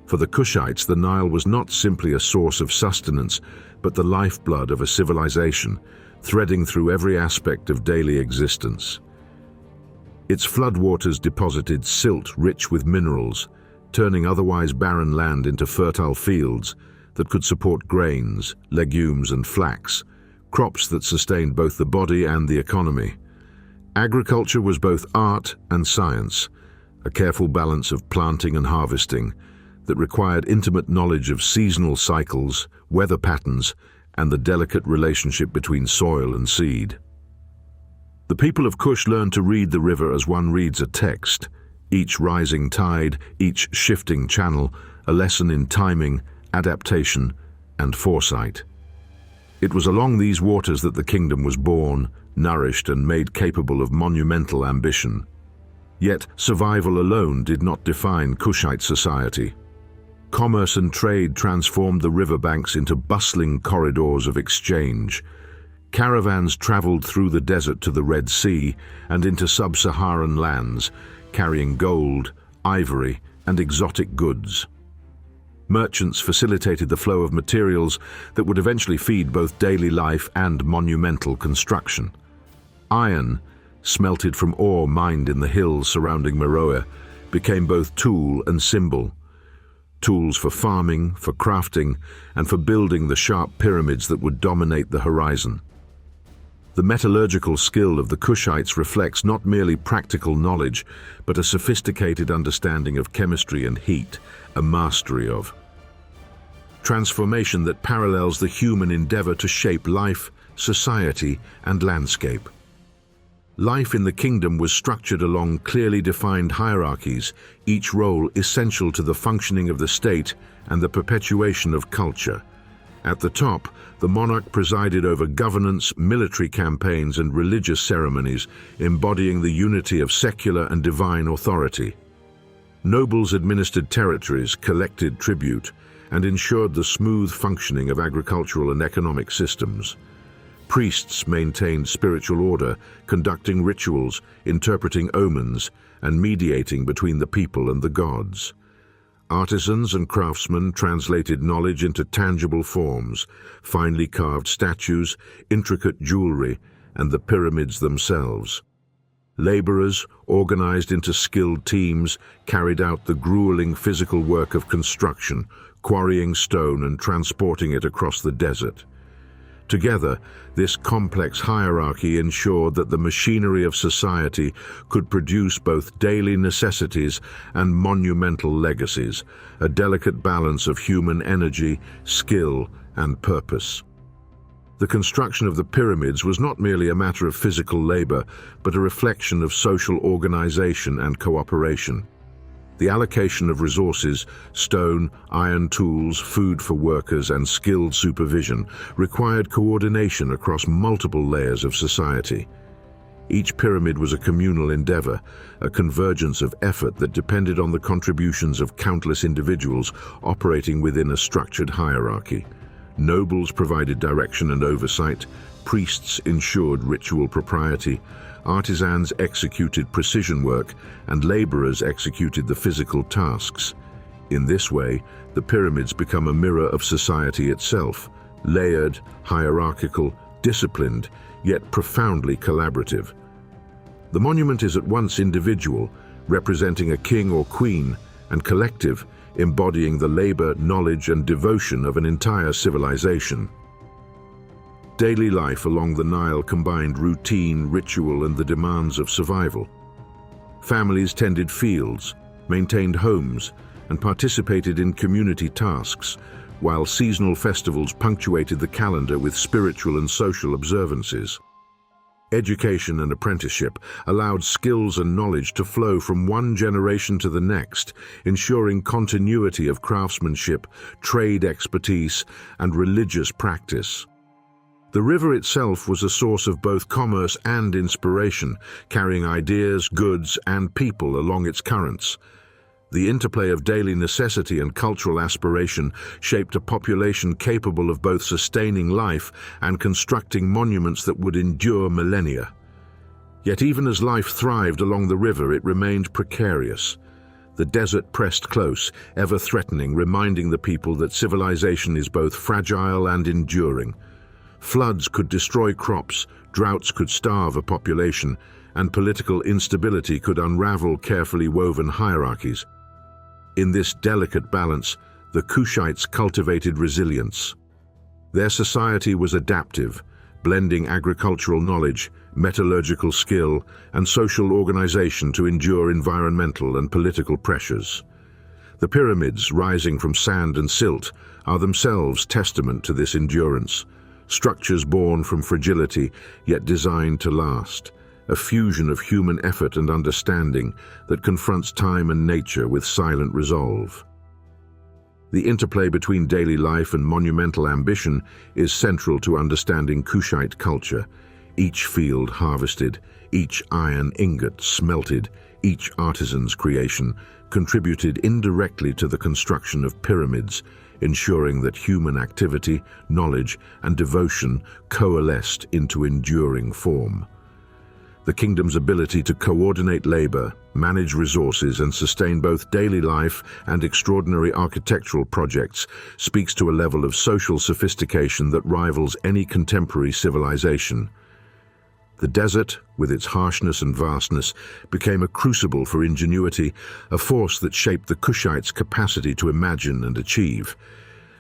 For the Kushites, the Nile was not simply a source of sustenance, but the lifeblood of a civilization, threading through every aspect of daily existence. Its floodwaters deposited silt rich with minerals, turning otherwise barren land into fertile fields that could support grains, legumes, and flax, crops that sustained both the body and the economy. Agriculture was both art and science, a careful balance of planting and harvesting that required intimate knowledge of seasonal cycles, weather patterns, and the delicate relationship between soil and seed. The people of Kush learned to read the river as one reads a text, each rising tide, each shifting channel, a lesson in timing, adaptation, and foresight. It was along these waters that the kingdom was born, nourished, and made capable of monumental ambition. Yet survival alone did not define Kushite society. Commerce and trade transformed the riverbanks into bustling corridors of exchange. Caravans traveled through the desert to the Red Sea and into sub-Saharan lands, carrying gold, ivory, and exotic goods. Merchants facilitated the flow of materials that would eventually feed both daily life and monumental construction. Iron, smelted from ore mined in the hills surrounding Meroë, became both tool and symbol. Tools for farming, for crafting, and for building the sharp pyramids that would dominate the horizon. The metallurgical skill of the Kushites reflects not merely practical knowledge, but a sophisticated understanding of chemistry and heat, a mastery of transformation that parallels the human endeavor to shape life, society, and landscape. Life in the kingdom was structured along clearly defined hierarchies, each role essential to the functioning of the state and the perpetuation of culture. At the top, the monarch presided over governance, military campaigns, and religious ceremonies, embodying the unity of secular and divine authority. Nobles administered territories, collected tribute, and ensured the smooth functioning of agricultural and economic systems. Priests maintained spiritual order, conducting rituals, interpreting omens, and mediating between the people and the gods. Artisans and craftsmen translated knowledge into tangible forms, finely carved statues, intricate jewelry, and the pyramids themselves. Laborers, organized into skilled teams, carried out the grueling physical work of construction, quarrying stone and transporting it across the desert. Together, this complex hierarchy ensured that the machinery of society could produce both daily necessities and monumental legacies, a delicate balance of human energy, skill, and purpose. The construction of the pyramids was not merely a matter of physical labor, but a reflection of social organization and cooperation. The allocation of resources, stone, iron tools, food for workers, and skilled supervision required coordination across multiple layers of society. Each pyramid was a communal endeavor, a convergence of effort that depended on the contributions of countless individuals operating within a structured hierarchy. Nobles provided direction and oversight, priests ensured ritual propriety, artisans executed precision work, and laborers executed the physical tasks. In this way, the pyramids become a mirror of society itself, layered, hierarchical, disciplined, yet profoundly collaborative. The monument is at once individual, representing a king or queen, and collective, embodying the labor, knowledge, and devotion of an entire civilization. Daily life along the Nile combined routine, ritual, and the demands of survival. Families tended fields, maintained homes, and participated in community tasks, while seasonal festivals punctuated the calendar with spiritual and social observances. Education and apprenticeship allowed skills and knowledge to flow from one generation to the next, ensuring continuity of craftsmanship, trade expertise, and religious practice. The river itself was a source of both commerce and inspiration, carrying ideas, goods, and people along its currents. The interplay of daily necessity and cultural aspiration shaped a population capable of both sustaining life and constructing monuments that would endure millennia. Yet even as life thrived along the river, it remained precarious. The desert pressed close, ever threatening, reminding the people that civilization is both fragile and enduring. Floods could destroy crops, droughts could starve a population, and political instability could unravel carefully woven hierarchies. In this delicate balance, the Kushites cultivated resilience. Their society was adaptive, blending agricultural knowledge, metallurgical skill, and social organization to endure environmental and political pressures. The pyramids, rising from sand and silt, are themselves testament to this endurance. Structures born from fragility, yet designed to last. A fusion of human effort and understanding that confronts time and nature with silent resolve. The interplay between daily life and monumental ambition is central to understanding Kushite culture. Each field harvested, each iron ingot smelted, each artisan's creation contributed indirectly to the construction of pyramids, ensuring that human activity, knowledge, and devotion coalesced into enduring form. The kingdom's ability to coordinate labor, manage resources, and sustain both daily life and extraordinary architectural projects speaks to a level of social sophistication that rivals any contemporary civilization. The desert, with its harshness and vastness, became a crucible for ingenuity, a force that shaped the Kushites' capacity to imagine and achieve.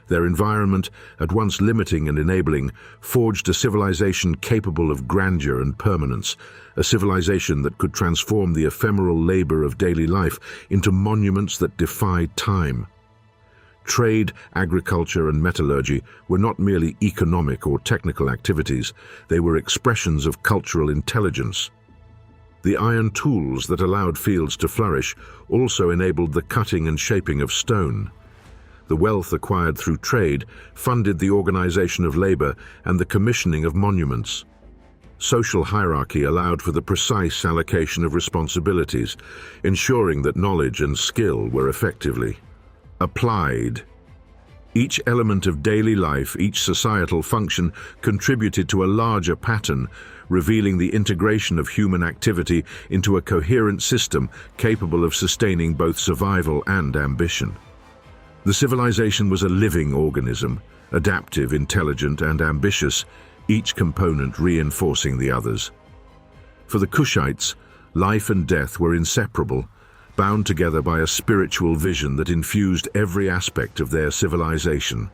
Their environment, at once limiting and enabling, forged a civilization capable of grandeur and permanence, a civilization that could transform the ephemeral labor of daily life into monuments that defied time. Trade, agriculture, and metallurgy were not merely economic or technical activities, they were expressions of cultural intelligence. The iron tools that allowed fields to flourish also enabled the cutting and shaping of stone. The wealth acquired through trade funded the organization of labor and the commissioning of monuments. Social hierarchy allowed for the precise allocation of responsibilities, ensuring that knowledge and skill were effectively applied. Each element of daily life, each societal function contributed to a larger pattern, revealing the integration of human activity into a coherent system capable of sustaining both survival and ambition. The civilization was a living organism, adaptive, intelligent, and ambitious, each component reinforcing the others. For the Kushites, Life and death were inseparable, bound together by a spiritual vision that infused every aspect of their civilization.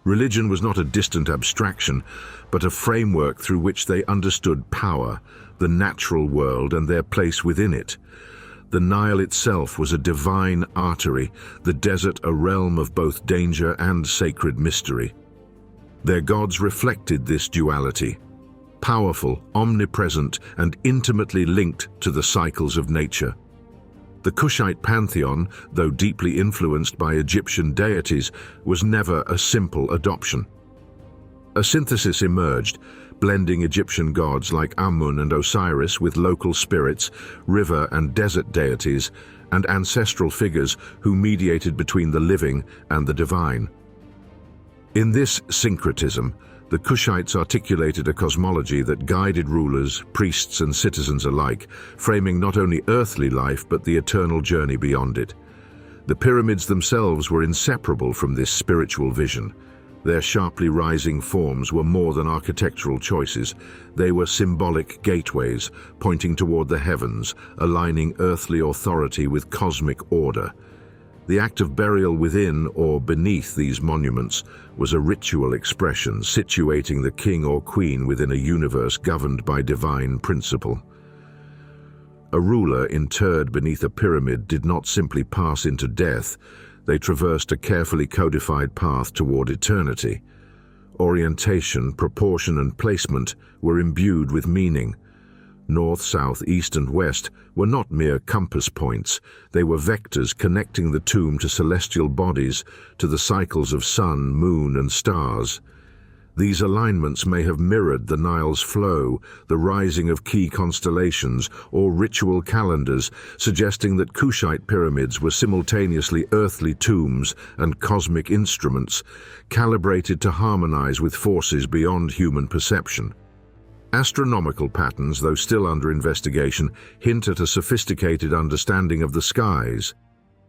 Religion was not a distant abstraction, but a framework through which they understood power, the natural world, and their place within it. The Nile itself was a divine artery, the desert a realm of both danger and sacred mystery. Their gods reflected this duality, powerful, omnipresent, and intimately linked to the cycles of nature. The Kushite pantheon, though deeply influenced by Egyptian deities, was never a simple adoption. A synthesis emerged, blending Egyptian gods like Amun and Osiris with local spirits, river and desert deities, and ancestral figures who mediated between the living and the divine. In this syncretism, the Kushites articulated a cosmology that guided rulers, priests, and citizens alike, framing not only earthly life but the eternal journey beyond it. The pyramids themselves were inseparable from this spiritual vision. Their sharply rising forms were more than architectural choices. They were symbolic gateways, pointing toward the heavens, aligning earthly authority with cosmic order. The act of burial within or beneath these monuments was a ritual expression, situating the king or queen within a universe governed by divine principle. A ruler interred beneath a pyramid did not simply pass into death. They traversed a carefully codified path toward eternity. Orientation, proportion, and placement were imbued with meaning. North, south, east, and west were not mere compass points. They were vectors connecting the tomb to celestial bodies, to the cycles of sun, moon, and stars. These alignments may have mirrored the Nile's flow, the rising of key constellations, or ritual calendars, suggesting that Kushite pyramids were simultaneously earthly tombs and cosmic instruments, calibrated to harmonize with forces beyond human perception. Astronomical patterns, though still under investigation, hint at a sophisticated understanding of the skies.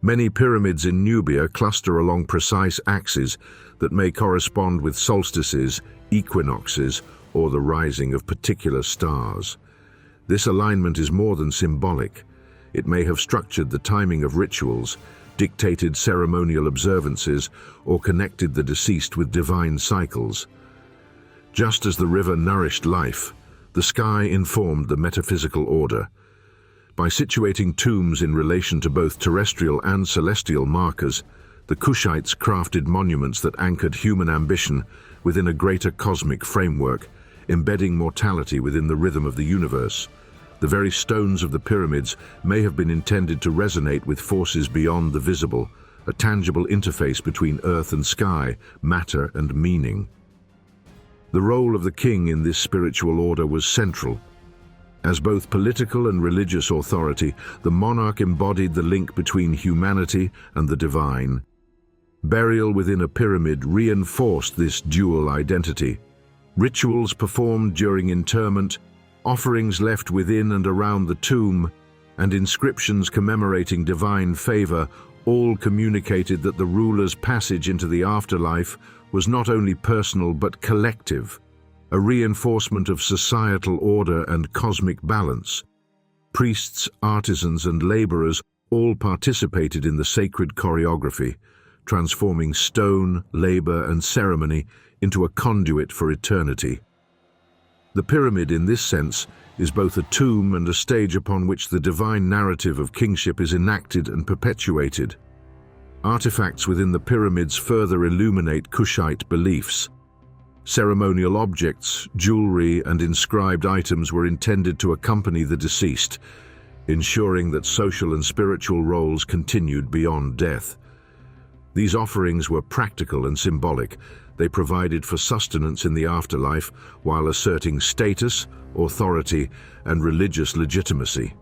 Many pyramids in Nubia cluster along precise axes that may correspond with solstices, equinoxes, or the rising of particular stars. This alignment is more than symbolic. It may have structured the timing of rituals, dictated ceremonial observances, or connected the deceased with divine cycles. Just as the river nourished life, the sky informed the metaphysical order. By situating tombs in relation to both terrestrial and celestial markers, the Kushites crafted monuments that anchored human ambition within a greater cosmic framework, embedding mortality within the rhythm of the universe. The very stones of the pyramids may have been intended to resonate with forces beyond the visible, a tangible interface between earth and sky, matter and meaning. The role of the king in this spiritual order was central. As both political and religious authority, the monarch embodied the link between humanity and the divine. Burial within a pyramid reinforced this dual identity. Rituals performed during interment, offerings left within and around the tomb, and inscriptions commemorating divine favor all communicated that the ruler's passage into the afterlife was not only personal but collective, a reinforcement of societal order and cosmic balance. Priests, artisans, and laborers all participated in the sacred choreography, transforming stone, labor, and ceremony into a conduit for eternity. The pyramid, in this sense, is both a tomb and a stage upon which the divine narrative of kingship is enacted and perpetuated. Artifacts within the pyramids further illuminate Kushite beliefs. Ceremonial objects, jewelry, and inscribed items were intended to accompany the deceased, ensuring that social and spiritual roles continued beyond death. These offerings were practical and symbolic. They provided for sustenance in the afterlife while asserting status, authority, and religious legitimacy.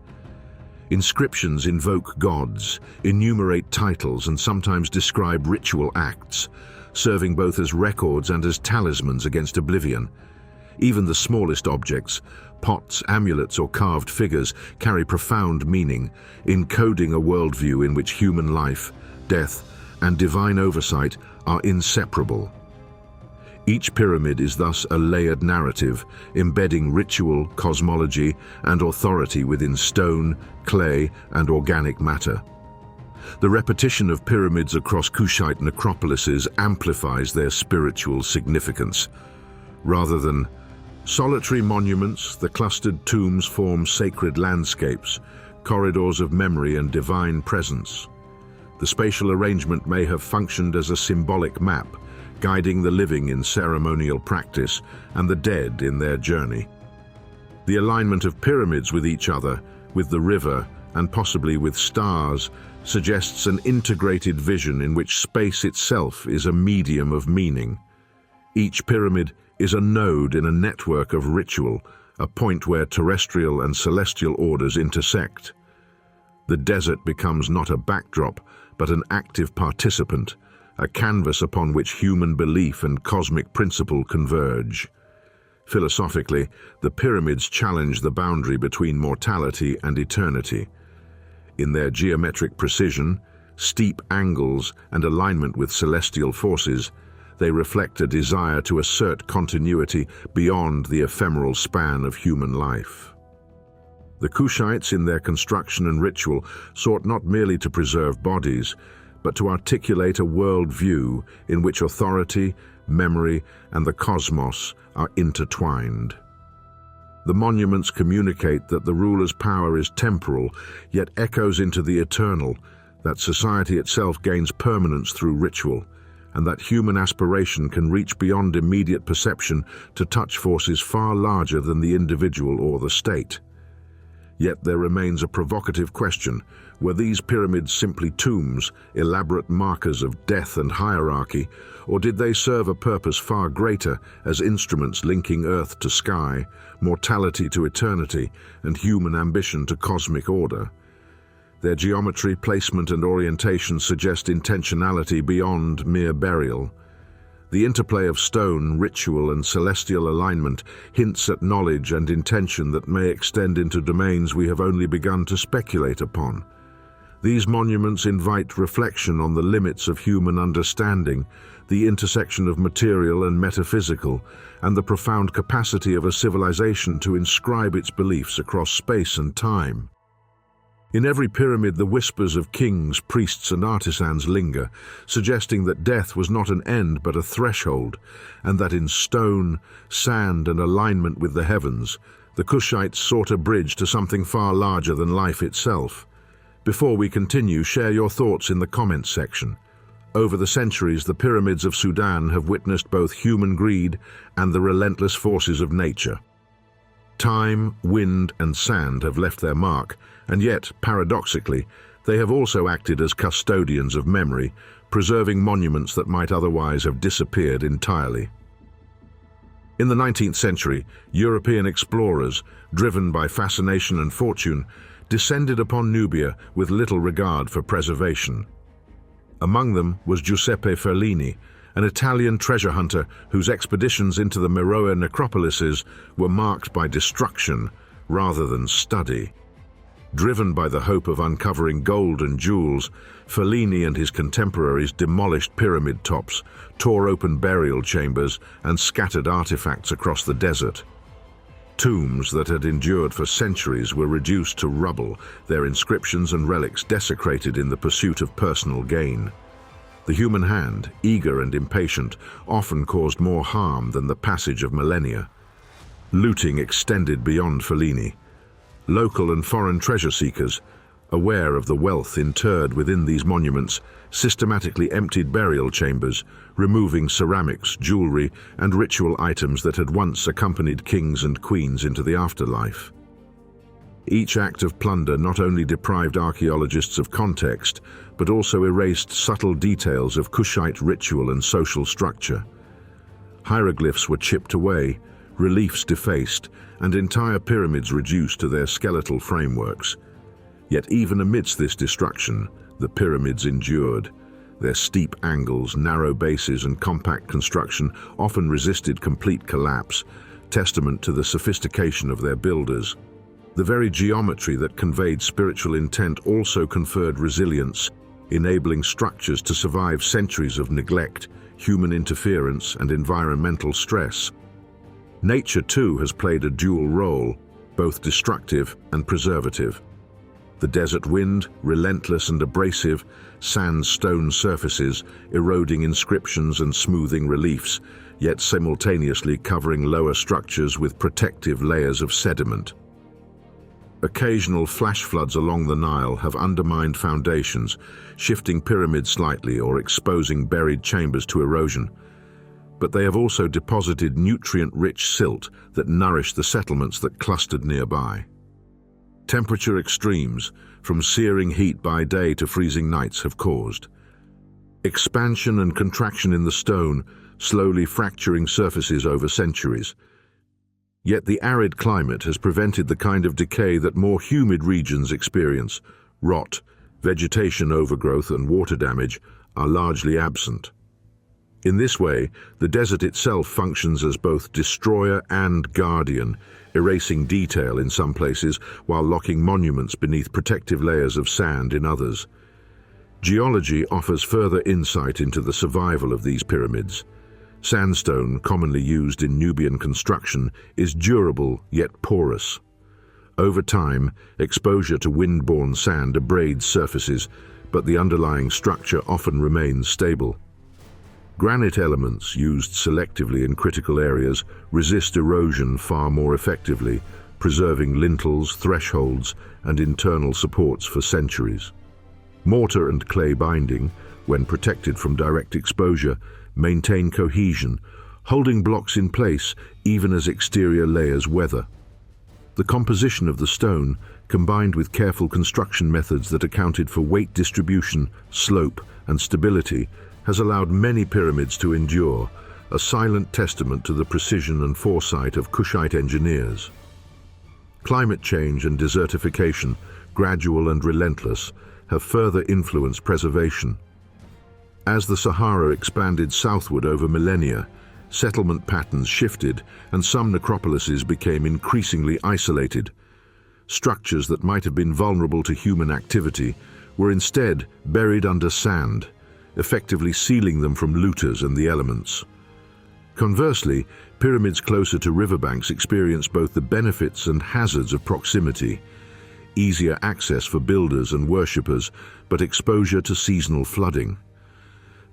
Inscriptions invoke gods, enumerate titles, and sometimes describe ritual acts, serving both as records and as talismans against oblivion. Even the smallest objects, pots, amulets, or carved figures, carry profound meaning, encoding a worldview in which human life, death, and divine oversight are inseparable. Each pyramid is thus a layered narrative, embedding ritual, cosmology, and authority within stone, clay, and organic matter. The repetition of pyramids across Kushite necropolises amplifies their spiritual significance. Rather than solitary monuments, the clustered tombs form sacred landscapes, corridors of memory and divine presence. The spatial arrangement may have functioned as a symbolic map, guiding the living in ceremonial practice and the dead in their journey. The alignment of pyramids with each other, with the river, and possibly with stars, suggests an integrated vision in which space itself is a medium of meaning. Each pyramid is a node in a network of ritual, a point where terrestrial and celestial orders intersect. The desert becomes not a backdrop, but an active participant, a canvas upon which human belief and cosmic principle converge. Philosophically, the pyramids challenge the boundary between mortality and eternity. In their geometric precision, steep angles, and alignment with celestial forces, they reflect a desire to assert continuity beyond the ephemeral span of human life. The Kushites, in their construction and ritual, sought not merely to preserve bodies, but to articulate a world-view in which authority, memory, and the cosmos are intertwined. The monuments communicate that the ruler's power is temporal, yet echoes into the eternal, that society itself gains permanence through ritual, and that human aspiration can reach beyond immediate perception to touch forces far larger than the individual or the state. Yet there remains a provocative question: were these pyramids simply tombs, elaborate markers of death and hierarchy, or did they serve a purpose far greater as instruments linking earth to sky, mortality to eternity, and human ambition to cosmic order? Their geometry, placement, and orientation suggest intentionality beyond mere burial. The interplay of stone, ritual, and celestial alignment hints at knowledge and intention that may extend into domains we have only begun to speculate upon. These monuments invite reflection on the limits of human understanding, the intersection of material and metaphysical, and the profound capacity of a civilization to inscribe its beliefs across space and time. In every pyramid, the whispers of kings, priests, and artisans linger, suggesting that death was not an end but a threshold, and that in stone, sand, and alignment with the heavens, the Kushites sought a bridge to something far larger than life itself. Before we continue, share your thoughts in the comments section. Over the centuries, the pyramids of Sudan have witnessed both human greed and the relentless forces of nature. Time, wind, and sand have left their mark, and yet, paradoxically, they have also acted as custodians of memory, preserving monuments that might otherwise have disappeared entirely. In the 19th century, European explorers, driven by fascination and fortune, descended upon Nubia with little regard for preservation. Among them was Giuseppe Ferlini, an Italian treasure hunter whose expeditions into the Meroe necropolises were marked by destruction rather than study. Driven by the hope of uncovering gold and jewels, Ferlini and his contemporaries demolished pyramid tops, tore open burial chambers, and scattered artifacts across the desert. Tombs that had endured for centuries were reduced to rubble, their inscriptions and relics desecrated in the pursuit of personal gain. The human hand, eager and impatient, often caused more harm than the passage of millennia. Looting extended beyond Ferlini. Local and foreign treasure seekers, aware of the wealth interred within these monuments, systematically emptied burial chambers, removing ceramics, jewelry, and ritual items that had once accompanied kings and queens into the afterlife. Each act of plunder not only deprived archaeologists of context, but also erased subtle details of Kushite ritual and social structure. Hieroglyphs were chipped away, reliefs defaced, and entire pyramids reduced to their skeletal frameworks. Yet even amidst this destruction, the pyramids endured. Their steep angles, narrow bases, and compact construction often resisted complete collapse, testament to the sophistication of their builders. The very geometry that conveyed spiritual intent also conferred resilience, enabling structures to survive centuries of neglect, human interference, and environmental stress. Nature, too, has played a dual role, both destructive and preservative. The desert wind, relentless and abrasive, sandstone surfaces, eroding inscriptions and smoothing reliefs, yet simultaneously covering lower structures with protective layers of sediment. Occasional flash floods along the Nile have undermined foundations, shifting pyramids slightly or exposing buried chambers to erosion. But they have also deposited nutrient-rich silt that nourished the settlements that clustered nearby. Temperature extremes, from searing heat by day to freezing nights, have caused expansion and contraction in the stone, slowly fracturing surfaces over centuries. Yet the arid climate has prevented the kind of decay that more humid regions experience. Rot, vegetation overgrowth, and water damage are largely absent. In this way, the desert itself functions as both destroyer and guardian, erasing detail in some places while locking monuments beneath protective layers of sand in others. Geology offers further insight into the survival of these pyramids. Sandstone, commonly used in Nubian construction, is durable yet porous. Over time, exposure to wind-borne sand abrades surfaces, but the underlying structure often remains stable. Granite elements, used selectively in critical areas, resist erosion far more effectively, preserving lintels, thresholds, and internal supports for centuries. Mortar and clay binding, when protected from direct exposure, maintain cohesion, holding blocks in place even as exterior layers weather. The composition of the stone, combined with careful construction methods that accounted for weight distribution, slope, and stability, has allowed many pyramids to endure, a silent testament to the precision and foresight of Kushite engineers. Climate change and desertification, gradual and relentless, have further influenced preservation. As the Sahara expanded southward over millennia, settlement patterns shifted and some necropolises became increasingly isolated. Structures that might have been vulnerable to human activity were instead buried under sand, effectively sealing them from looters and the elements. Conversely, pyramids closer to riverbanks experience both the benefits and hazards of proximity: easier access for builders and worshippers, but exposure to seasonal flooding.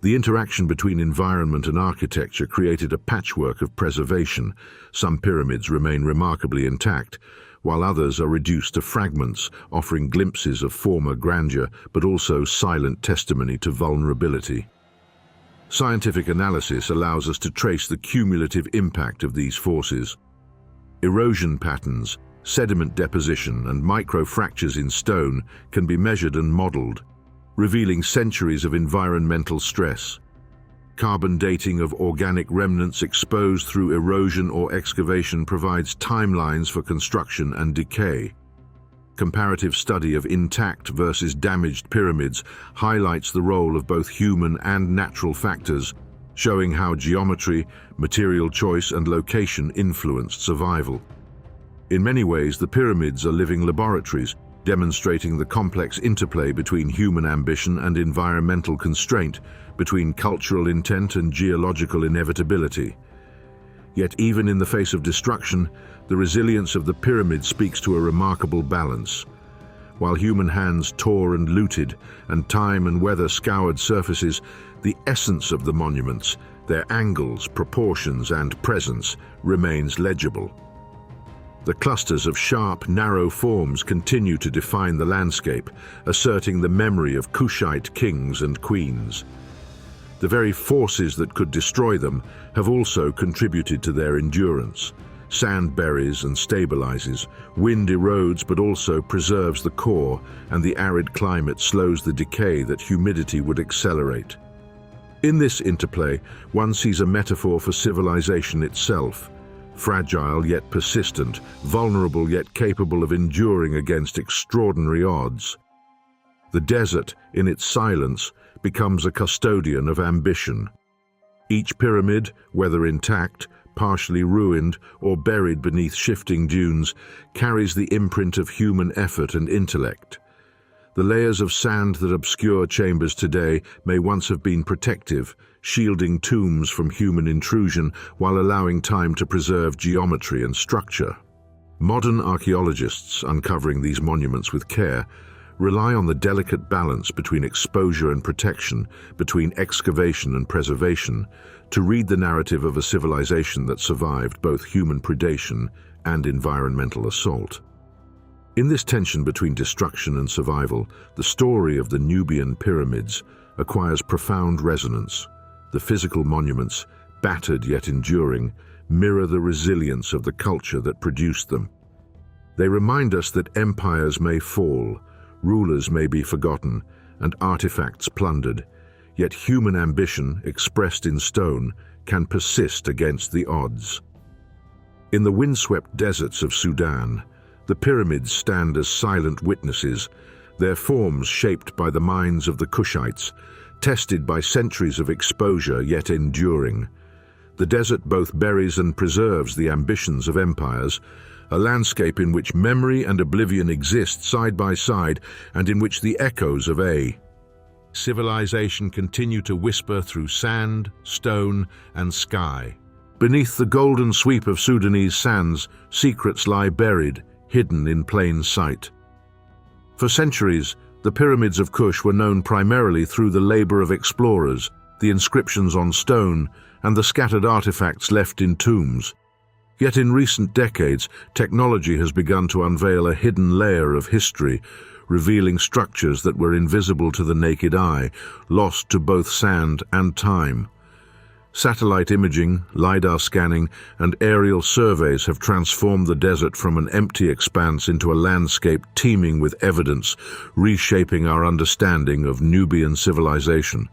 The interaction between environment and architecture created a patchwork of preservation. Some pyramids remain remarkably intact, while others are reduced to fragments, offering glimpses of former grandeur, but also silent testimony to vulnerability. Scientific analysis allows us to trace the cumulative impact of these forces. Erosion patterns, sediment deposition, and microfractures in stone can be measured and modeled, revealing centuries of environmental stress. Carbon dating of organic remnants exposed through erosion or excavation provides timelines for construction and decay. Comparative study of intact versus damaged pyramids highlights the role of both human and natural factors, showing how geometry, material choice, and location influenced survival. In many ways, the pyramids are living laboratories, demonstrating the complex interplay between human ambition and environmental constraint, between cultural intent and geological inevitability. Yet even in the face of destruction, the resilience of the pyramid speaks to a remarkable balance. While human hands tore and looted, and time and weather scoured surfaces, the essence of the monuments, their angles, proportions, and presence, remains legible. The clusters of sharp, narrow forms continue to define the landscape, asserting the memory of Kushite kings and queens. The very forces that could destroy them have also contributed to their endurance. Sand buries and stabilizes, wind erodes but also preserves the core, and the arid climate slows the decay that humidity would accelerate. In this interplay, one sees a metaphor for civilization itself. Fragile yet persistent, vulnerable yet capable of enduring against extraordinary odds. The desert, in its silence, becomes a custodian of ambition. Each pyramid, whether intact, partially ruined, or buried beneath shifting dunes, carries the imprint of human effort and intellect. The layers of sand that obscure chambers today may once have been protective, shielding tombs from human intrusion while allowing time to preserve geometry and structure. Modern archaeologists, uncovering these monuments with care, rely on the delicate balance between exposure and protection, between excavation and preservation, to read the narrative of a civilization that survived both human predation and environmental assault. In this tension between destruction and survival, the story of the Nubian pyramids acquires profound resonance. The physical monuments, battered yet enduring, mirror the resilience of the culture that produced them. They remind us that empires may fall, rulers may be forgotten, and artifacts plundered, yet human ambition, expressed in stone, can persist against the odds. In the windswept deserts of Sudan, the pyramids stand as silent witnesses, their forms shaped by the minds of the Kushites, tested by centuries of exposure yet enduring. The desert both buries and preserves the ambitions of empires, a landscape in which memory and oblivion exist side by side and in which the echoes of a civilization continue to whisper through sand, stone, and sky. Beneath the golden sweep of Sudanese sands, secrets lie buried, hidden in plain sight. For centuries, the pyramids of Kush were known primarily through the labor of explorers, the inscriptions on stone, and the scattered artifacts left in tombs. Yet in recent decades, technology has begun to unveil a hidden layer of history, revealing structures that were invisible to the naked eye, lost to both sand and time. Satellite imaging, LiDAR scanning, and aerial surveys have transformed the desert from an empty expanse into a landscape teeming with evidence, reshaping our understanding of Nubian civilization.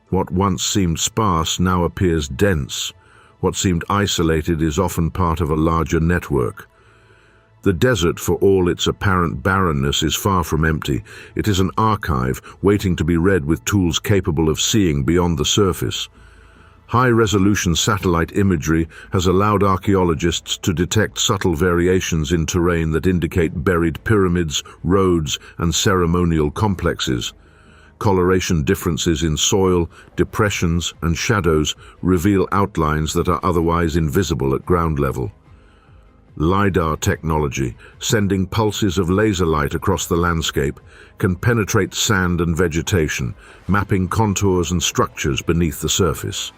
What once seemed sparse now appears dense. What seemed isolated is often part of a larger network. The desert, for all its apparent barrenness, is far from empty. It is an archive waiting to be read with tools capable of seeing beyond the surface. High-resolution satellite imagery has allowed archaeologists to detect subtle variations in terrain that indicate buried pyramids, roads, and ceremonial complexes. Coloration differences in soil, depressions, and shadows reveal outlines that are otherwise invisible at ground level. LiDAR technology, sending pulses of laser light across the landscape, can penetrate sand and vegetation, mapping contours and structures beneath the surface.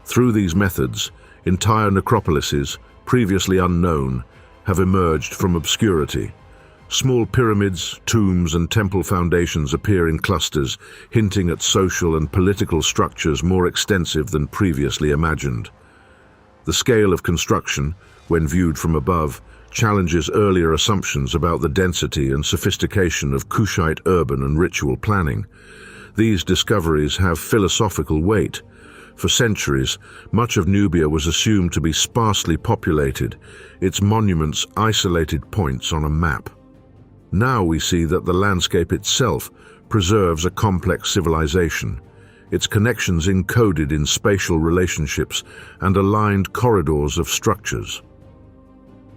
Through these methods, entire necropolises, previously unknown, have emerged from obscurity. Small pyramids, tombs, and temple foundations appear in clusters, hinting at social and political structures more extensive than previously imagined. The scale of construction, when viewed from above, challenges earlier assumptions about the density and sophistication of Kushite urban and ritual planning. These discoveries have philosophical weight. For centuries, much of Nubia was assumed to be sparsely populated, its monuments isolated points on a map. Now we see that the landscape itself preserves a complex civilization, its connections encoded in spatial relationships and aligned corridors of structures.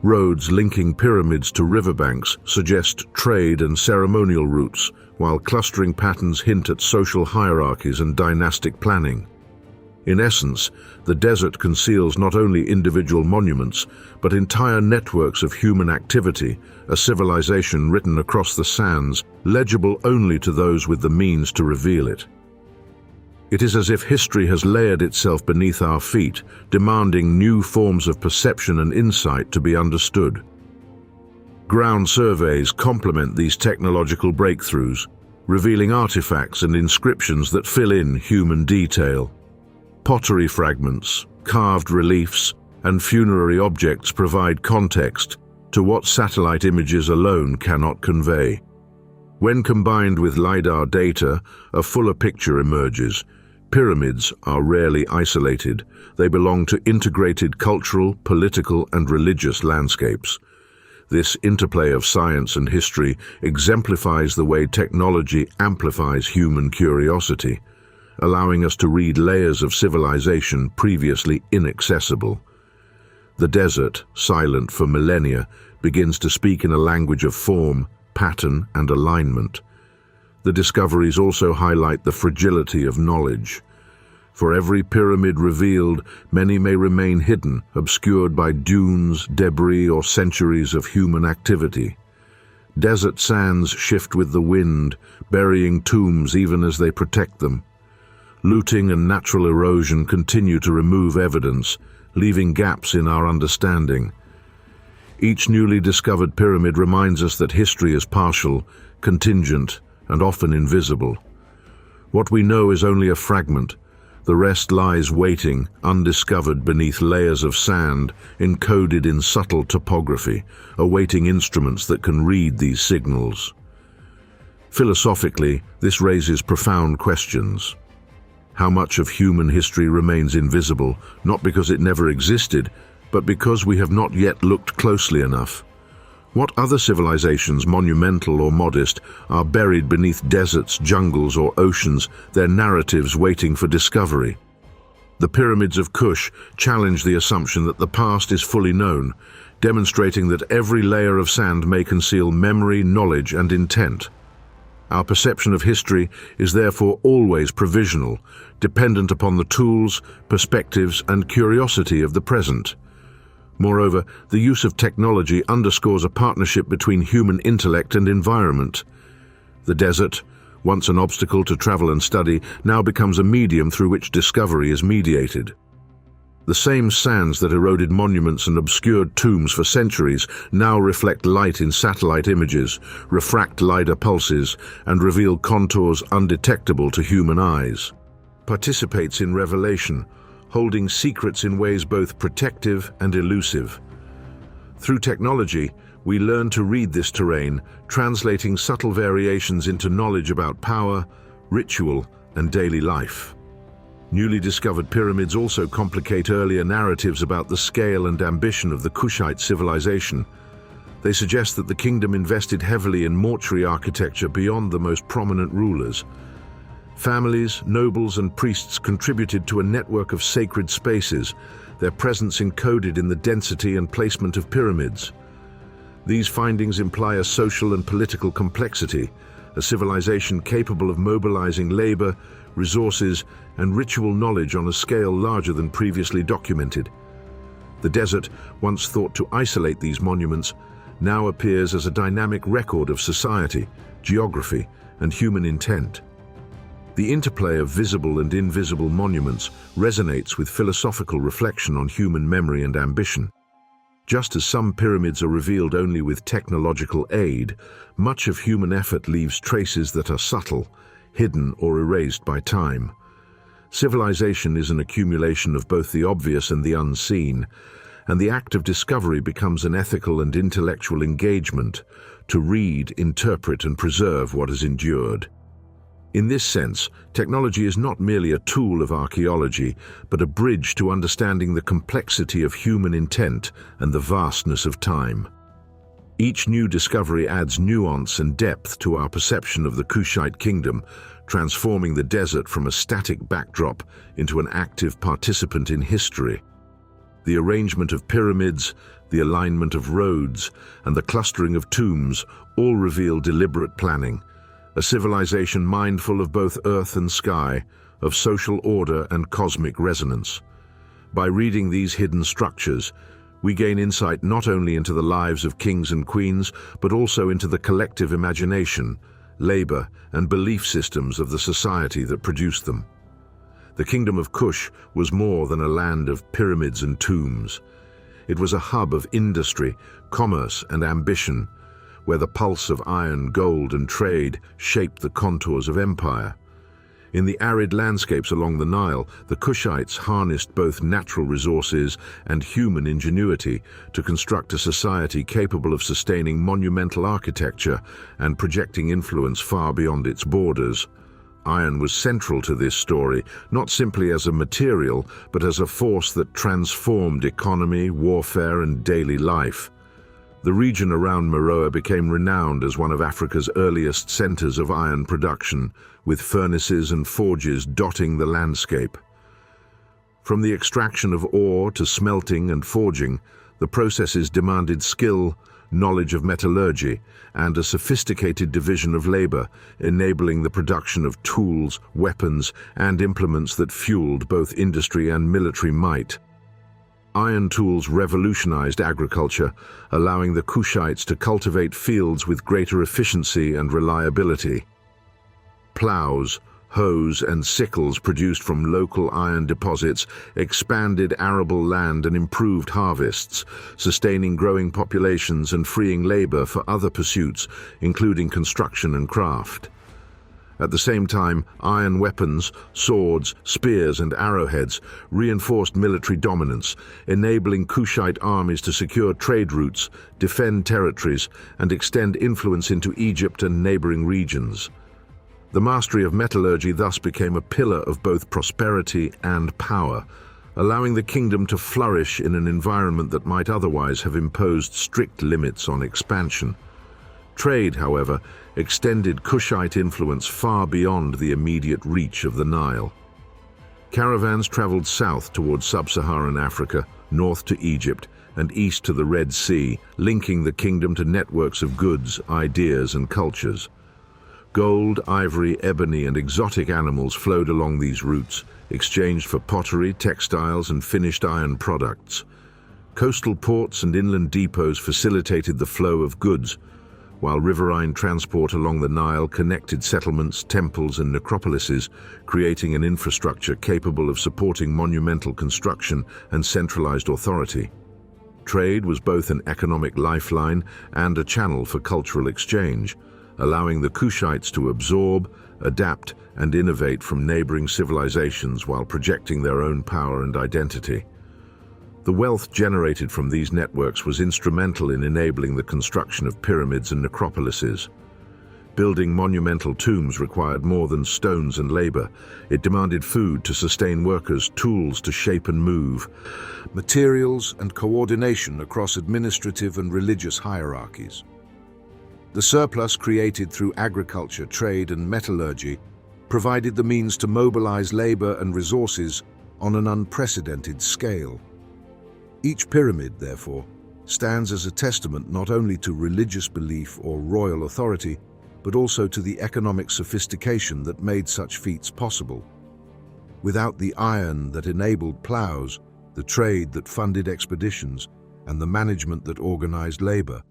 Roads linking pyramids to riverbanks suggest trade and ceremonial routes, while clustering patterns hint at social hierarchies and dynastic planning. In essence, the desert conceals not only individual monuments, but entire networks of human activity, a civilization written across the sands, legible only to those with the means to reveal it. It is as if history has layered itself beneath our feet, demanding new forms of perception and insight to be understood. Ground surveys complement these technological breakthroughs, revealing artifacts and inscriptions that fill in human detail. Pottery fragments, carved reliefs, and funerary objects provide context to what satellite images alone cannot convey. When combined with LiDAR data, a fuller picture emerges. Pyramids are rarely isolated. They belong to integrated cultural, political, and religious landscapes. This interplay of science and history exemplifies the way technology amplifies human curiosity, allowing us to read layers of civilization previously inaccessible. The desert, silent for millennia, begins to speak in a language of form, pattern and alignment. The discoveries also highlight the fragility of knowledge. For every pyramid revealed, many may remain hidden, obscured by dunes, debris, or centuries of human activity. Desert sands shift with the wind, burying tombs even as they protect them. Looting and natural erosion continue to remove evidence, leaving gaps in our understanding. Each newly discovered pyramid reminds us that history is partial, contingent, and often invisible. What we know is only a fragment. The rest lies waiting, undiscovered beneath layers of sand, encoded in subtle topography, awaiting instruments that can read these signals. Philosophically, this raises profound questions. How much of human history remains invisible, not because it never existed, but because we have not yet looked closely enough? What other civilizations, monumental or modest, are buried beneath deserts, jungles, or oceans, their narratives waiting for discovery? The pyramids of Kush challenge the assumption that the past is fully known, demonstrating that every layer of sand may conceal memory, knowledge, and intent. Our perception of history is therefore always provisional, dependent upon the tools, perspectives, and curiosity of the present. Moreover, the use of technology underscores a partnership between human intellect and environment. The desert, once an obstacle to travel and study, now becomes a medium through which discovery is mediated. The same sands that eroded monuments and obscured tombs for centuries now reflect light in satellite images, refract LiDAR pulses, and reveal contours undetectable to human eyes. Participates in revelation, holding secrets in ways both protective and elusive. Through technology, we learn to read this terrain, translating subtle variations into knowledge about power, ritual, and daily life. Newly discovered pyramids also complicate earlier narratives about the scale and ambition of the Kushite civilization. They suggest that the kingdom invested heavily in mortuary architecture beyond the most prominent rulers. Families, nobles, and priests contributed to a network of sacred spaces, their presence encoded in the density and placement of pyramids. These findings imply a social and political complexity, a civilization capable of mobilizing labor, resources, and ritual knowledge on a scale larger than previously documented. The desert, once thought to isolate these monuments, now appears as a dynamic record of society, geography, and human intent. The interplay of visible and invisible monuments resonates with philosophical reflection on human memory and ambition. Just as some pyramids are revealed only with technological aid, much of human effort leaves traces that are subtle, hidden, or erased by time. Civilization is an accumulation of both the obvious and the unseen, and the act of discovery becomes an ethical and intellectual engagement to read, interpret, and preserve what has endured. In this sense, technology is not merely a tool of archaeology, but a bridge to understanding the complexity of human intent and the vastness of time. Each new discovery adds nuance and depth to our perception of the Kushite kingdom, transforming the desert from a static backdrop into an active participant in history. The arrangement of pyramids, the alignment of roads, and the clustering of tombs all reveal deliberate planning, a civilization mindful of both earth and sky, of social order and cosmic resonance. By reading these hidden structures, we gain insight not only into the lives of kings and queens, but also into the collective imagination, labor, and belief systems of the society that produced them. The Kingdom of Kush was more than a land of pyramids and tombs. It was a hub of industry, commerce, and ambition, where the pulse of iron, gold, and trade shaped the contours of empire. In the arid landscapes along the Nile, the Kushites harnessed both natural resources and human ingenuity to construct a society capable of sustaining monumental architecture and projecting influence far beyond its borders. Iron was central to this story, not simply as a material, but as a force that transformed economy, warfare, and daily life. The region around Meroë became renowned as one of Africa's earliest centers of iron production, with furnaces and forges dotting the landscape. From the extraction of ore to smelting and forging, The processes demanded skill, knowledge of metallurgy, and a sophisticated division of labor, enabling the production of tools, weapons, and implements that fueled both industry and military might. Iron tools revolutionized agriculture, allowing the Kushites to cultivate fields with greater efficiency and reliability. Plows, hoes, and sickles produced from local iron deposits expanded arable land and improved harvests, sustaining growing populations and freeing labor for other pursuits, including construction and craft. At the same time, iron weapons, swords, spears, and arrowheads reinforced military dominance, enabling Kushite armies to secure trade routes, defend territories, and extend influence into Egypt and neighboring regions. The mastery of metallurgy thus became a pillar of both prosperity and power, allowing the kingdom to flourish in an environment that might otherwise have imposed strict limits on expansion. Trade, however, extended Kushite influence far beyond the immediate reach of the Nile. Caravans traveled south towards sub-Saharan Africa, north to Egypt, and east to the Red Sea, linking the kingdom to networks of goods, ideas, and cultures. Gold, ivory, ebony, and exotic animals flowed along these routes, exchanged for pottery, textiles, and finished iron products. Coastal ports and inland depots facilitated the flow of goods, while riverine transport along the Nile connected settlements, temples, and necropolises, creating an infrastructure capable of supporting monumental construction and centralized authority. Trade was both an economic lifeline and a channel for cultural exchange, allowing the Kushites to absorb, adapt, and innovate from neighboring civilizations while projecting their own power and identity. The wealth generated from these networks was instrumental in enabling the construction of pyramids and necropolises. Building monumental tombs required more than stones and labor. It demanded food to sustain workers, tools to shape and move, materials and coordination across administrative and religious hierarchies. The surplus created through agriculture, trade, and metallurgy provided the means to mobilize labor and resources on an unprecedented scale. Each pyramid, therefore, stands as a testament not only to religious belief or royal authority, but also to the economic sophistication that made such feats possible. Without the iron that enabled plows, the trade that funded expeditions, and the management that organized labor,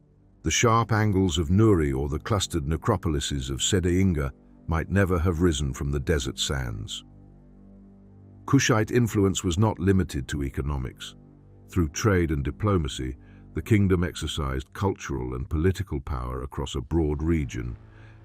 the sharp angles of Nuri or the clustered necropolises of Sedeinga might never have risen from the desert sands. Kushite influence was not limited to economics. Through trade and diplomacy, the kingdom exercised cultural and political power across a broad region.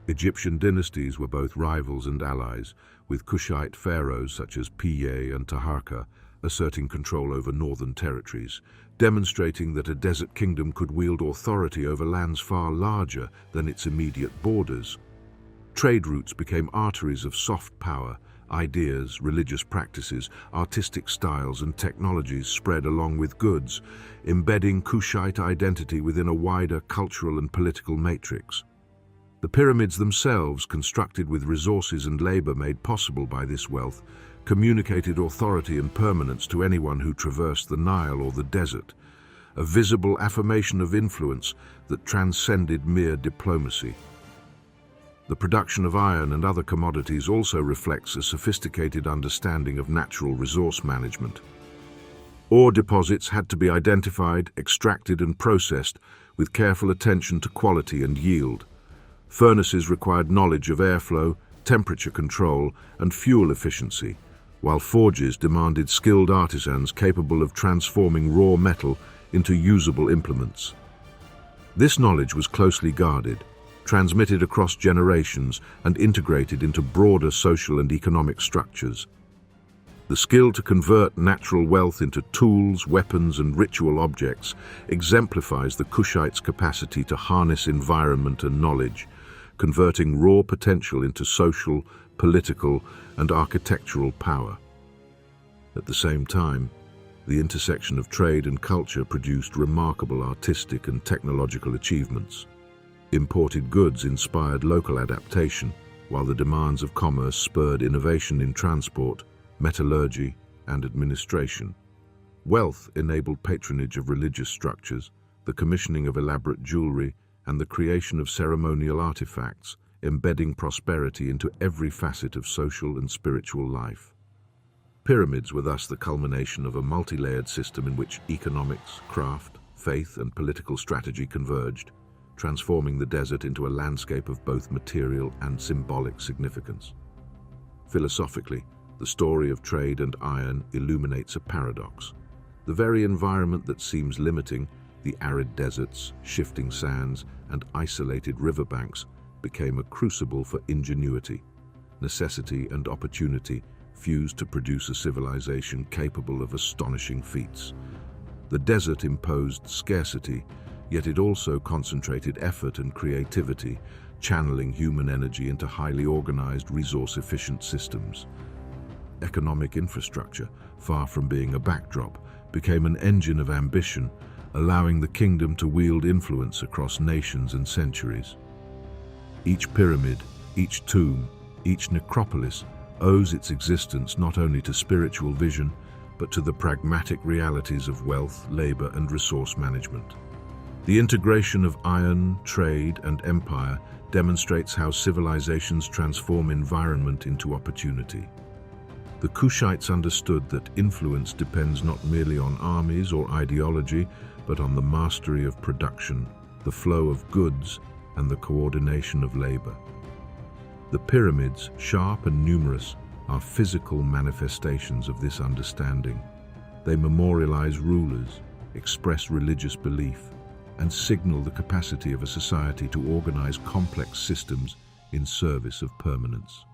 Egyptian dynasties were both rivals and allies, with Kushite pharaohs such as Piye and Taharqa asserting control over northern territories, demonstrating that a desert kingdom could wield authority over lands far larger than its immediate borders. Trade routes became arteries of soft power. Ideas, religious practices, artistic styles, and technologies spread along with goods, embedding Kushite identity within a wider cultural and political matrix. The pyramids themselves, constructed with resources and labor made possible by this wealth, communicated authority and permanence to anyone who traversed the Nile or the desert, a visible affirmation of influence that transcended mere diplomacy. The production of iron and other commodities also reflects a sophisticated understanding of natural resource management. Ore deposits had to be identified, extracted, and processed with careful attention to quality and yield. Furnaces required knowledge of airflow, temperature control, and fuel efficiency, while forges demanded skilled artisans capable of transforming raw metal into usable implements. This knowledge was closely guarded, transmitted across generations, and integrated into broader social and economic structures. The skill to convert natural wealth into tools, weapons, and ritual objects exemplifies the Kushites' capacity to harness environment and knowledge, converting raw potential into social, political, and architectural power. At the same time, the intersection of trade and culture produced remarkable artistic and technological achievements. Imported goods inspired local adaptation, while the demands of commerce spurred innovation in transport, metallurgy, and administration. Wealth enabled patronage of religious structures, the commissioning of elaborate jewelry, and the creation of ceremonial artifacts, embedding prosperity into every facet of social and spiritual life. Pyramids were thus the culmination of a multi-layered system in which economics, craft, faith, and political strategy converged, transforming the desert into a landscape of both material and symbolic significance. Philosophically, the story of trade and iron illuminates a paradox. The very environment that seems limiting, the arid deserts, shifting sands, and isolated riverbanks, became a crucible for ingenuity. Necessity and opportunity fused to produce a civilization capable of astonishing feats. The desert imposed scarcity, yet it also concentrated effort and creativity, channeling human energy into highly organized, resource-efficient systems. Economic infrastructure, far from being a backdrop, became an engine of ambition, allowing the kingdom to wield influence across nations and centuries. Each pyramid, each tomb, each necropolis owes its existence not only to spiritual vision, but to the pragmatic realities of wealth, labor, and resource management. The integration of iron, trade, and empire demonstrates how civilizations transform environment into opportunity. The Kushites understood that influence depends not merely on armies or ideology, but on the mastery of production, the flow of goods, and the coordination of labor. The pyramids, sharp and numerous, are physical manifestations of this understanding. They memorialize rulers, express religious belief, and signal the capacity of a society to organize complex systems in service of permanence.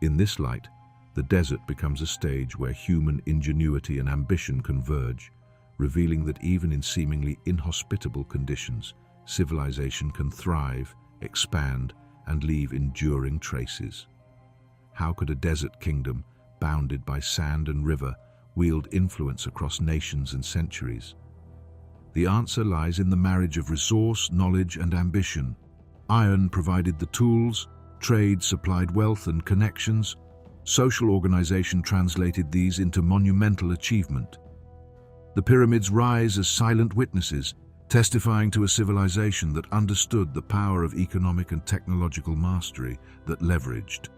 In this light, the desert becomes a stage where human ingenuity and ambition converge, revealing that even in seemingly inhospitable conditions, civilization can thrive, expand, and leave enduring traces. How could a desert kingdom, bounded by sand and river, wield influence across nations and centuries? The answer lies in the marriage of resource, knowledge, and ambition. Iron provided the tools, trade supplied wealth and connections, social organization translated these into monumental achievement. The pyramids rise as silent witnesses, testifying to a civilization that understood the power of economic and technological mastery that leveraged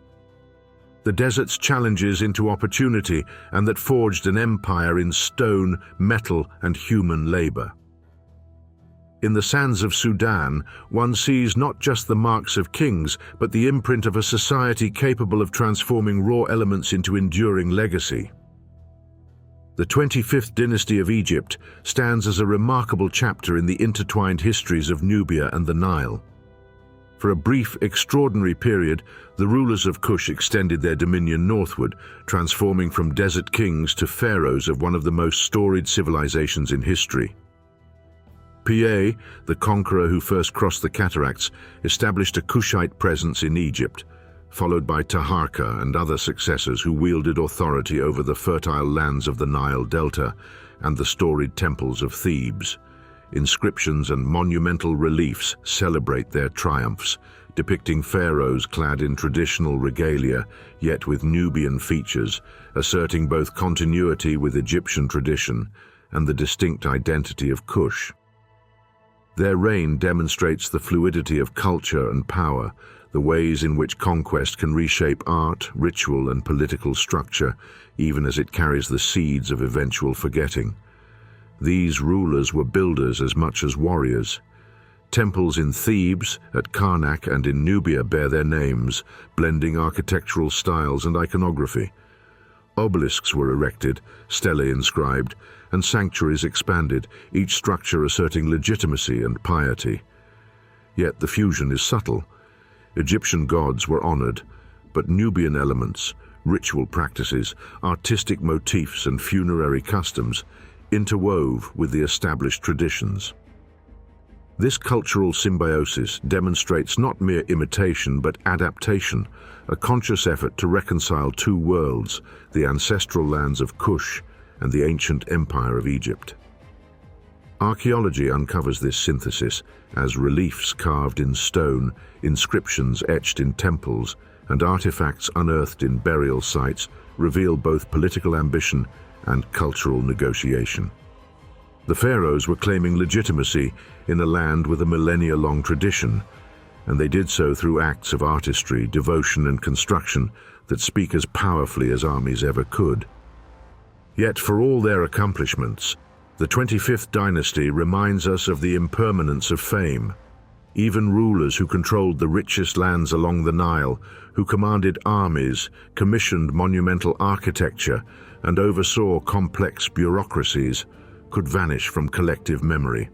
the desert's challenges into opportunity and that forged an empire in stone, metal, and human labor. In the sands of Sudan, one sees not just the marks of kings, but the imprint of a society capable of transforming raw elements into enduring legacy. The 25th dynasty of Egypt stands as a remarkable chapter in the intertwined histories of Nubia and the Nile. For a brief, extraordinary period, the rulers of Kush extended their dominion northward, transforming from desert kings to pharaohs of one of the most storied civilizations in history. Meroë, the conqueror who first crossed the cataracts, established a Kushite presence in Egypt, followed by Taharqa and other successors who wielded authority over the fertile lands of the Nile Delta and the storied temples of Thebes. Inscriptions and monumental reliefs celebrate their triumphs, depicting pharaohs clad in traditional regalia, yet with Nubian features, asserting both continuity with Egyptian tradition and the distinct identity of Kush. Their reign demonstrates the fluidity of culture and power, the ways in which conquest can reshape art, ritual, and political structure, even as it carries the seeds of eventual forgetting. These rulers were builders as much as warriors. Temples in Thebes, at Karnak, and in Nubia bear their names, blending architectural styles and iconography. Obelisks were erected, stelae inscribed, and sanctuaries expanded, each structure asserting legitimacy and piety. Yet the fusion is subtle. Egyptian gods were honored, but Nubian elements, ritual practices, artistic motifs, and funerary customs interwove with the established traditions. This cultural symbiosis demonstrates not mere imitation but adaptation, a conscious effort to reconcile two worlds, the ancestral lands of Kush and the ancient empire of Egypt. Archaeology uncovers this synthesis as reliefs carved in stone, inscriptions etched in temples, and artifacts unearthed in burial sites reveal both political ambition and cultural negotiation. The pharaohs were claiming legitimacy in a land with a millennia-long tradition, and they did so through acts of artistry, devotion, and construction that speak as powerfully as armies ever could. Yet, for all their accomplishments, the 25th dynasty reminds us of the impermanence of fame. Even rulers who controlled the richest lands along the Nile, who commanded armies, commissioned monumental architecture, and oversaw complex bureaucracies, could vanish from collective memory.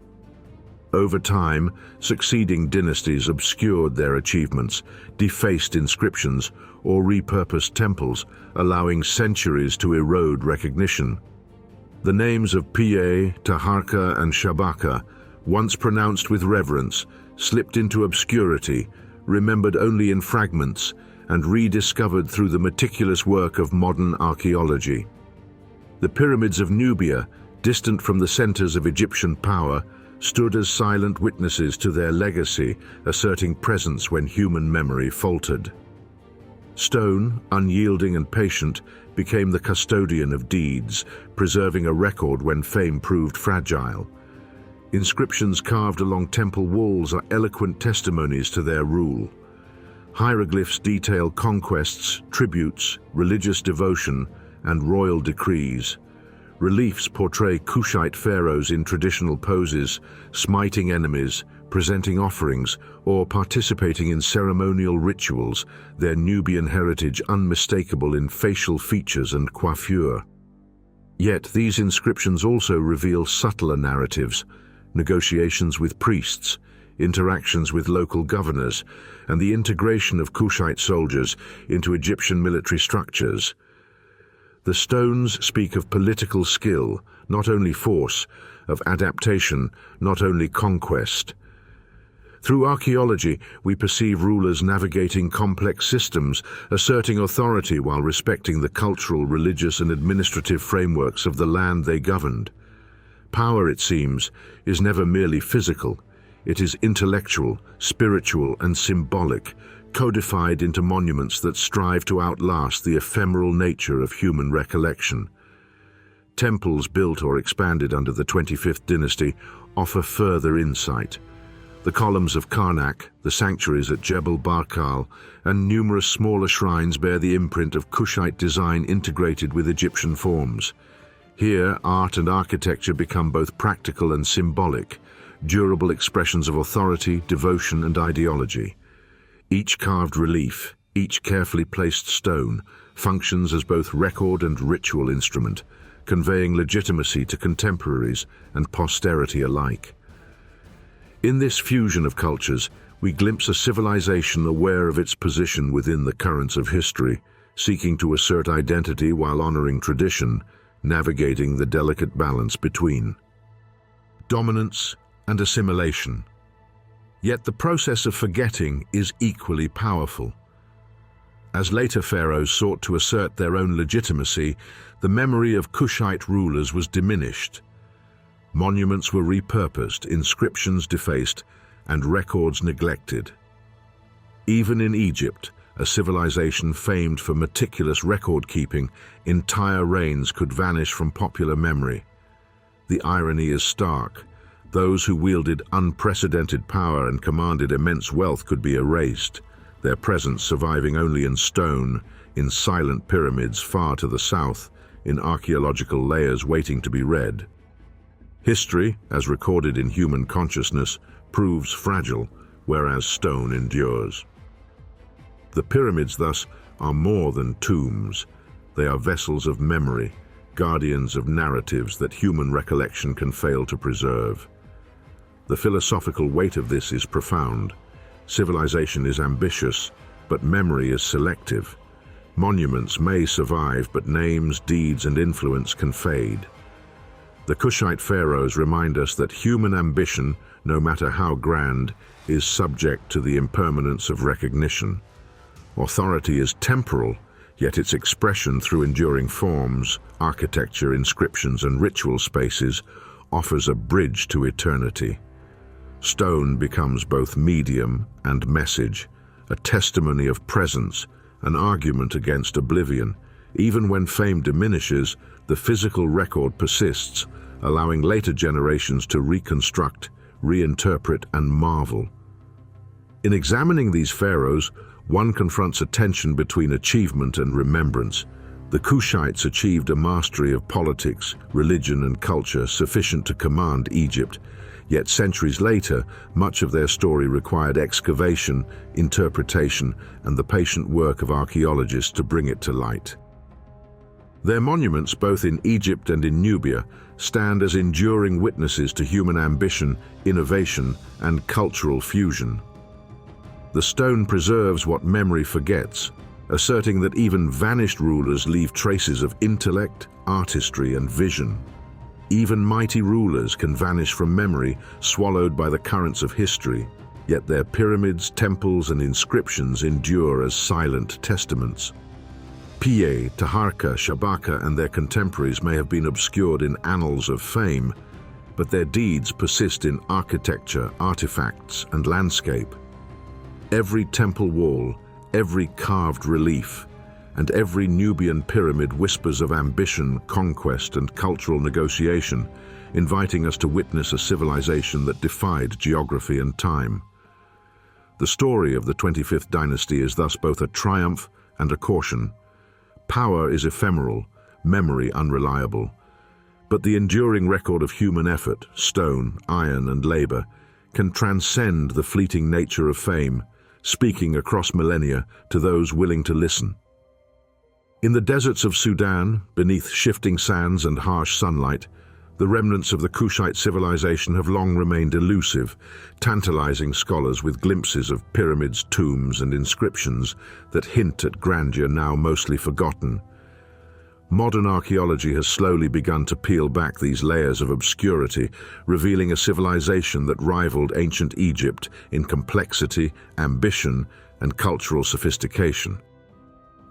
Over time, succeeding dynasties obscured their achievements, defaced inscriptions, or repurposed temples, allowing centuries to erode recognition. The names of Piye, Taharqa, and Shabaka, once pronounced with reverence, slipped into obscurity, remembered only in fragments, and rediscovered through the meticulous work of modern archaeology. The pyramids of Nubia, distant from the centers of Egyptian power, stood as silent witnesses to their legacy, asserting presence when human memory faltered. Stone, unyielding and patient, became the custodian of deeds, preserving a record when fame proved fragile. Inscriptions carved along temple walls are eloquent testimonies to their rule. Hieroglyphs detail conquests, tributes, religious devotion, and royal decrees. Reliefs portray Kushite pharaohs in traditional poses, smiting enemies, presenting offerings, or participating in ceremonial rituals, their Nubian heritage unmistakable in facial features and coiffure. Yet these inscriptions also reveal subtler narratives, negotiations with priests, interactions with local governors, and the integration of Kushite soldiers into Egyptian military structures. The stones speak of political skill, not only force, of adaptation, not only conquest. Through archaeology, we perceive rulers navigating complex systems, asserting authority while respecting the cultural, religious, and administrative frameworks of the land they governed. Power, it seems, is never merely physical. It is intellectual, spiritual, and symbolic, codified into monuments that strive to outlast the ephemeral nature of human recollection. Temples built or expanded under the 25th dynasty offer further insight. The columns of Karnak, the sanctuaries at Jebel Barkal, and numerous smaller shrines bear the imprint of Kushite design integrated with Egyptian forms. Here, art and architecture become both practical and symbolic, durable expressions of authority, devotion, and ideology. Each carved relief, each carefully placed stone, functions as both record and ritual instrument, conveying legitimacy to contemporaries and posterity alike. In this fusion of cultures, we glimpse a civilization aware of its position within the currents of history, seeking to assert identity while honoring tradition, navigating the delicate balance between dominance and assimilation. Yet the process of forgetting is equally powerful. As later pharaohs sought to assert their own legitimacy, the memory of Kushite rulers was diminished. Monuments were repurposed, inscriptions defaced, and records neglected. Even in Egypt, a civilization famed for meticulous record-keeping, entire reigns could vanish from popular memory. The irony is stark. Those who wielded unprecedented power and commanded immense wealth could be erased, their presence surviving only in stone, in silent pyramids far to the south, in archaeological layers waiting to be read. History, as recorded in human consciousness, proves fragile, whereas stone endures. The pyramids, thus, are more than tombs. They are vessels of memory, guardians of narratives that human recollection can fail to preserve. The philosophical weight of this is profound. Civilization is ambitious, but memory is selective. Monuments may survive, but names, deeds, and influence can fade. The Kushite pharaohs remind us that human ambition, no matter how grand, is subject to the impermanence of recognition. Authority is temporal, yet its expression through enduring forms, architecture, inscriptions, and ritual spaces offers a bridge to eternity. Stone becomes both medium and message, a testimony of presence, an argument against oblivion. Even when fame diminishes, the physical record persists, allowing later generations to reconstruct, reinterpret, and marvel. In examining these pharaohs, one confronts a tension between achievement and remembrance. The Kushites achieved a mastery of politics, religion, and culture sufficient to command Egypt, yet centuries later, much of their story required excavation, interpretation, and the patient work of archaeologists to bring it to light. Their monuments, both in Egypt and in Nubia, stand as enduring witnesses to human ambition, innovation, and cultural fusion. The stone preserves what memory forgets, asserting that even vanished rulers leave traces of intellect, artistry, and vision. Even mighty rulers can vanish from memory, swallowed by the currents of history, yet their pyramids, temples, and inscriptions endure as silent testaments. Piye, Taharqa, Shabaka, and their contemporaries may have been obscured in annals of fame, but their deeds persist in architecture, artifacts, and landscape. Every temple wall, every carved relief, and every Nubian pyramid whispers of ambition, conquest, and cultural negotiation, inviting us to witness a civilization that defied geography and time. The story of the 25th dynasty is thus both a triumph and a caution. Power is ephemeral, memory unreliable, but the enduring record of human effort, stone, iron, and labor, can transcend the fleeting nature of fame, speaking across millennia to those willing to listen. In the deserts of Sudan, beneath shifting sands and harsh sunlight, the remnants of the Kushite civilization have long remained elusive, tantalizing scholars with glimpses of pyramids, tombs, and inscriptions that hint at grandeur now mostly forgotten. Modern archaeology has slowly begun to peel back these layers of obscurity, revealing a civilization that rivaled ancient Egypt in complexity, ambition, and cultural sophistication.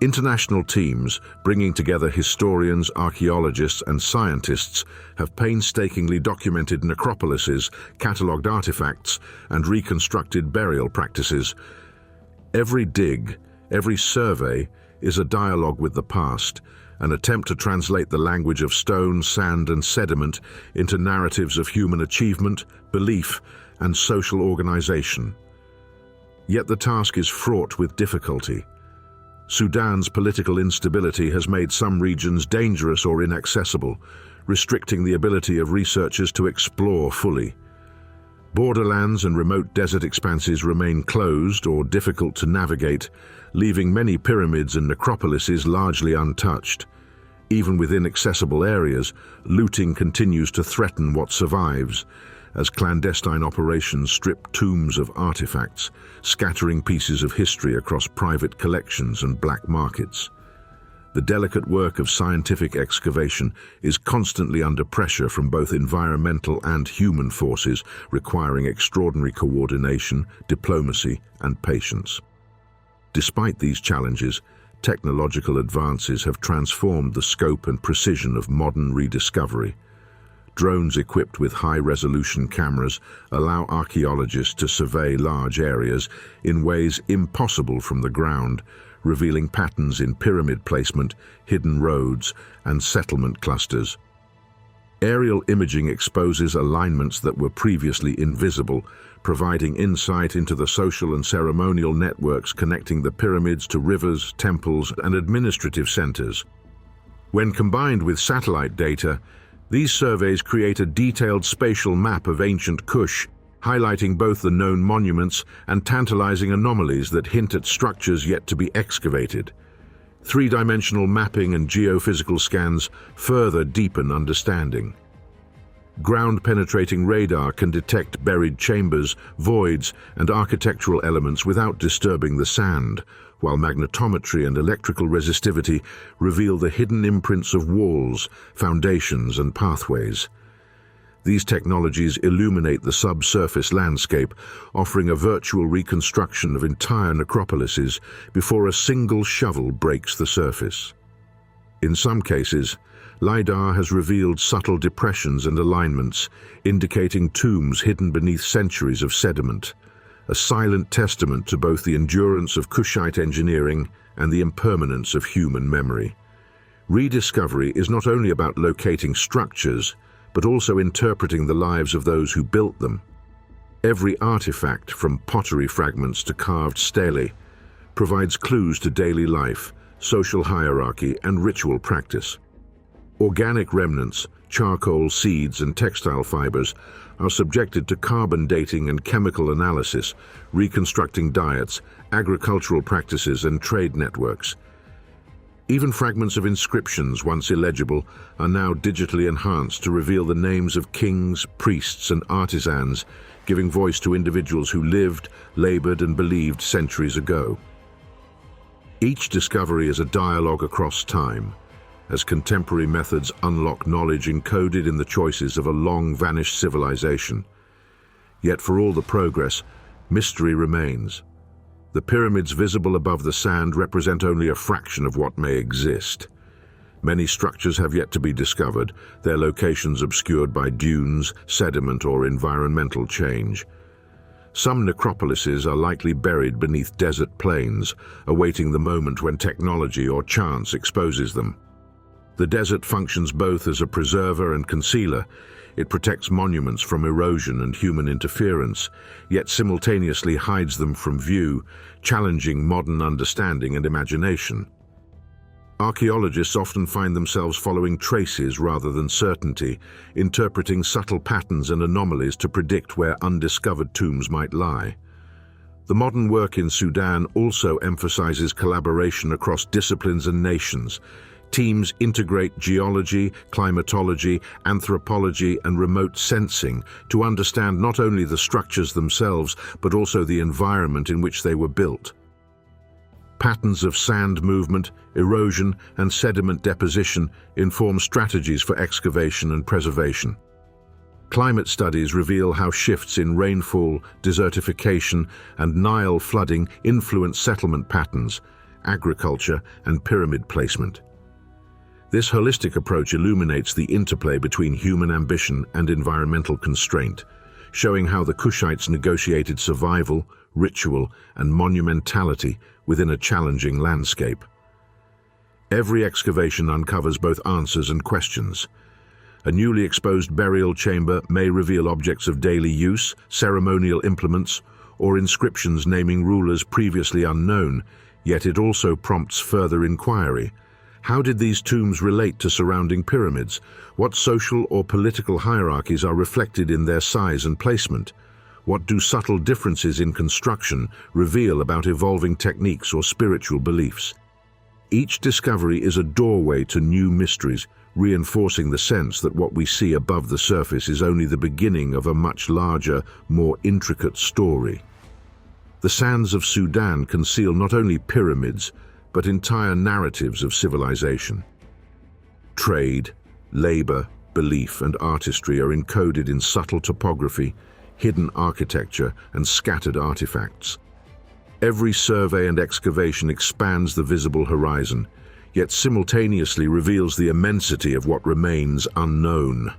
International teams, bringing together historians, archaeologists, and scientists, have painstakingly documented necropolises, catalogued artifacts, and reconstructed burial practices. Every dig, every survey, is a dialogue with the past, an attempt to translate the language of stone, sand, and sediment into narratives of human achievement, belief, and social organization. Yet the task is fraught with difficulty. Sudan's political instability has made some regions dangerous or inaccessible, restricting the ability of researchers to explore fully. Borderlands and remote desert expanses remain closed or difficult to navigate, leaving many pyramids and necropolises largely untouched. Even within accessible areas, looting continues to threaten what survives, as clandestine operations strip tombs of artifacts, scattering pieces of history across private collections and black markets. The delicate work of scientific excavation is constantly under pressure from both environmental and human forces, requiring extraordinary coordination, diplomacy, and patience. Despite these challenges, technological advances have transformed the scope and precision of modern rediscovery. Drones equipped with high-resolution cameras allow archaeologists to survey large areas in ways impossible from the ground, revealing patterns in pyramid placement, hidden roads, and settlement clusters. Aerial imaging exposes alignments that were previously invisible, providing insight into the social and ceremonial networks connecting the pyramids to rivers, temples, and administrative centers. When combined with satellite data, these surveys create a detailed spatial map of ancient Kush, highlighting both the known monuments and tantalizing anomalies that hint at structures yet to be excavated. Three-dimensional mapping and geophysical scans further deepen understanding. Ground-penetrating radar can detect buried chambers, voids, and architectural elements without disturbing the sand, while magnetometry and electrical resistivity reveal the hidden imprints of walls, foundations, and pathways. These technologies illuminate the subsurface landscape, offering a virtual reconstruction of entire necropolises before a single shovel breaks the surface. In some cases, LiDAR has revealed subtle depressions and alignments, indicating tombs hidden beneath centuries of sediment, a silent testament to both the endurance of Kushite engineering and the impermanence of human memory. Rediscovery is not only about locating structures, but also interpreting the lives of those who built them. Every artifact, from pottery fragments to carved stelae, provides clues to daily life, social hierarchy, and ritual practice. Organic remnants, charcoal, seeds, and textile fibers are subjected to carbon dating and chemical analysis, reconstructing diets, agricultural practices, and trade networks. Even fragments of inscriptions, once illegible, are now digitally enhanced to reveal the names of kings, priests, and artisans, giving voice to individuals who lived, labored, and believed centuries ago. Each discovery is a dialogue across time, as contemporary methods unlock knowledge encoded in the choices of a long-vanished civilization. Yet for all the progress, mystery remains. The pyramids visible above the sand represent only a fraction of what may exist. Many structures have yet to be discovered, their locations obscured by dunes, sediment, or environmental change. Some necropolises are likely buried beneath desert plains, awaiting the moment when technology or chance exposes them. The desert functions both as a preserver and concealer. It protects monuments from erosion and human interference, yet simultaneously hides them from view, challenging modern understanding and imagination. Archaeologists often find themselves following traces rather than certainty, interpreting subtle patterns and anomalies to predict where undiscovered tombs might lie. The modern work in Sudan also emphasizes collaboration across disciplines and nations. Teams integrate geology, climatology, anthropology, and remote sensing to understand not only the structures themselves, but also the environment in which they were built. Patterns of sand movement, erosion, and sediment deposition inform strategies for excavation and preservation. Climate studies reveal how shifts in rainfall, desertification, and Nile flooding influence settlement patterns, agriculture, and pyramid placement. This holistic approach illuminates the interplay between human ambition and environmental constraint, showing how the Kushites negotiated survival, ritual, and monumentality within a challenging landscape. Every excavation uncovers both answers and questions. A newly exposed burial chamber may reveal objects of daily use, ceremonial implements, or inscriptions naming rulers previously unknown, yet it also prompts further inquiry. How did these tombs relate to surrounding pyramids? What social or political hierarchies are reflected in their size and placement? What do subtle differences in construction reveal about evolving techniques or spiritual beliefs? Each discovery is a doorway to new mysteries, reinforcing the sense that what we see above the surface is only the beginning of a much larger, more intricate story. The sands of Sudan conceal not only pyramids, but entire narratives of civilization. Trade, labor, belief, and artistry are encoded in subtle topography, hidden architecture, and scattered artifacts. Every survey and excavation expands the visible horizon, yet simultaneously reveals the immensity of what remains unknown.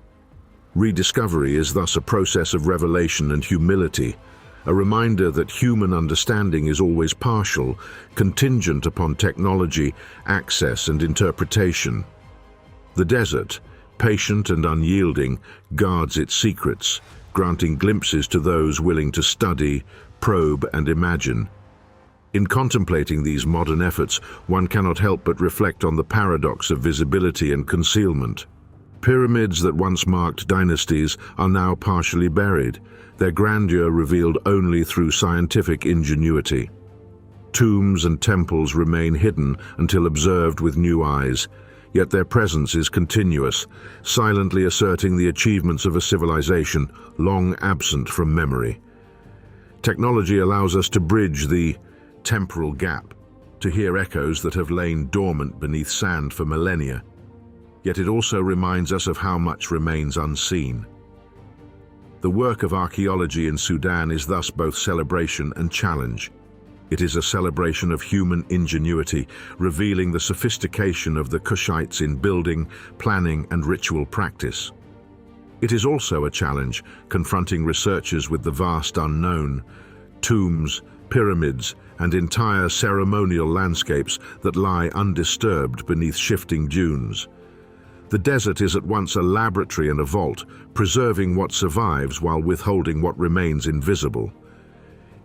Rediscovery is thus a process of revelation and humility, a reminder that human understanding is always partial, contingent upon technology, access, and interpretation. The desert, patient and unyielding, guards its secrets, granting glimpses to those willing to study, probe, and imagine. In contemplating these modern efforts, one cannot help but reflect on the paradox of visibility and concealment. Pyramids that once marked dynasties are now partially buried, their grandeur revealed only through scientific ingenuity. Tombs and temples remain hidden until observed with new eyes, yet their presence is continuous, silently asserting the achievements of a civilization long absent from memory. Technology allows us to bridge the temporal gap, to hear echoes that have lain dormant beneath sand for millennia. Yet it also reminds us of how much remains unseen. The work of archaeology in Sudan is thus both celebration and challenge. It is a celebration of human ingenuity, revealing the sophistication of the Kushites in building, planning, and ritual practice. It is also a challenge, confronting researchers with the vast unknown. Tombs, pyramids, and entire ceremonial landscapes that lie undisturbed beneath shifting dunes. The desert is at once a laboratory and a vault, preserving what survives while withholding what remains invisible.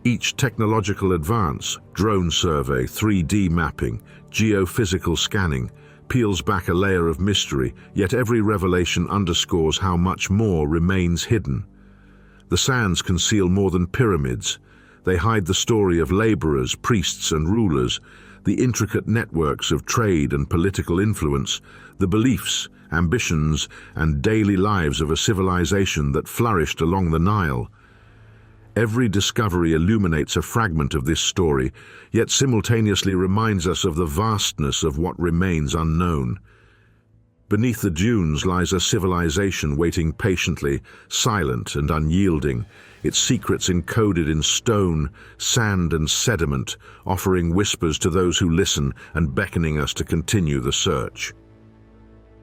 Each technological advance, drone survey, 3D mapping, geophysical scanning, peels back a layer of mystery, yet every revelation underscores how much more remains hidden. The sands conceal more than pyramids. They hide the story of laborers, priests, and rulers, the intricate networks of trade and political influence, the beliefs, ambitions, and daily lives of a civilization that flourished along the Nile. Every discovery illuminates a fragment of this story, yet simultaneously reminds us of the vastness of what remains unknown. Beneath the dunes lies a civilization waiting patiently, silent and unyielding, its secrets encoded in stone, sand, and sediment, offering whispers to those who listen and beckoning us to continue the search.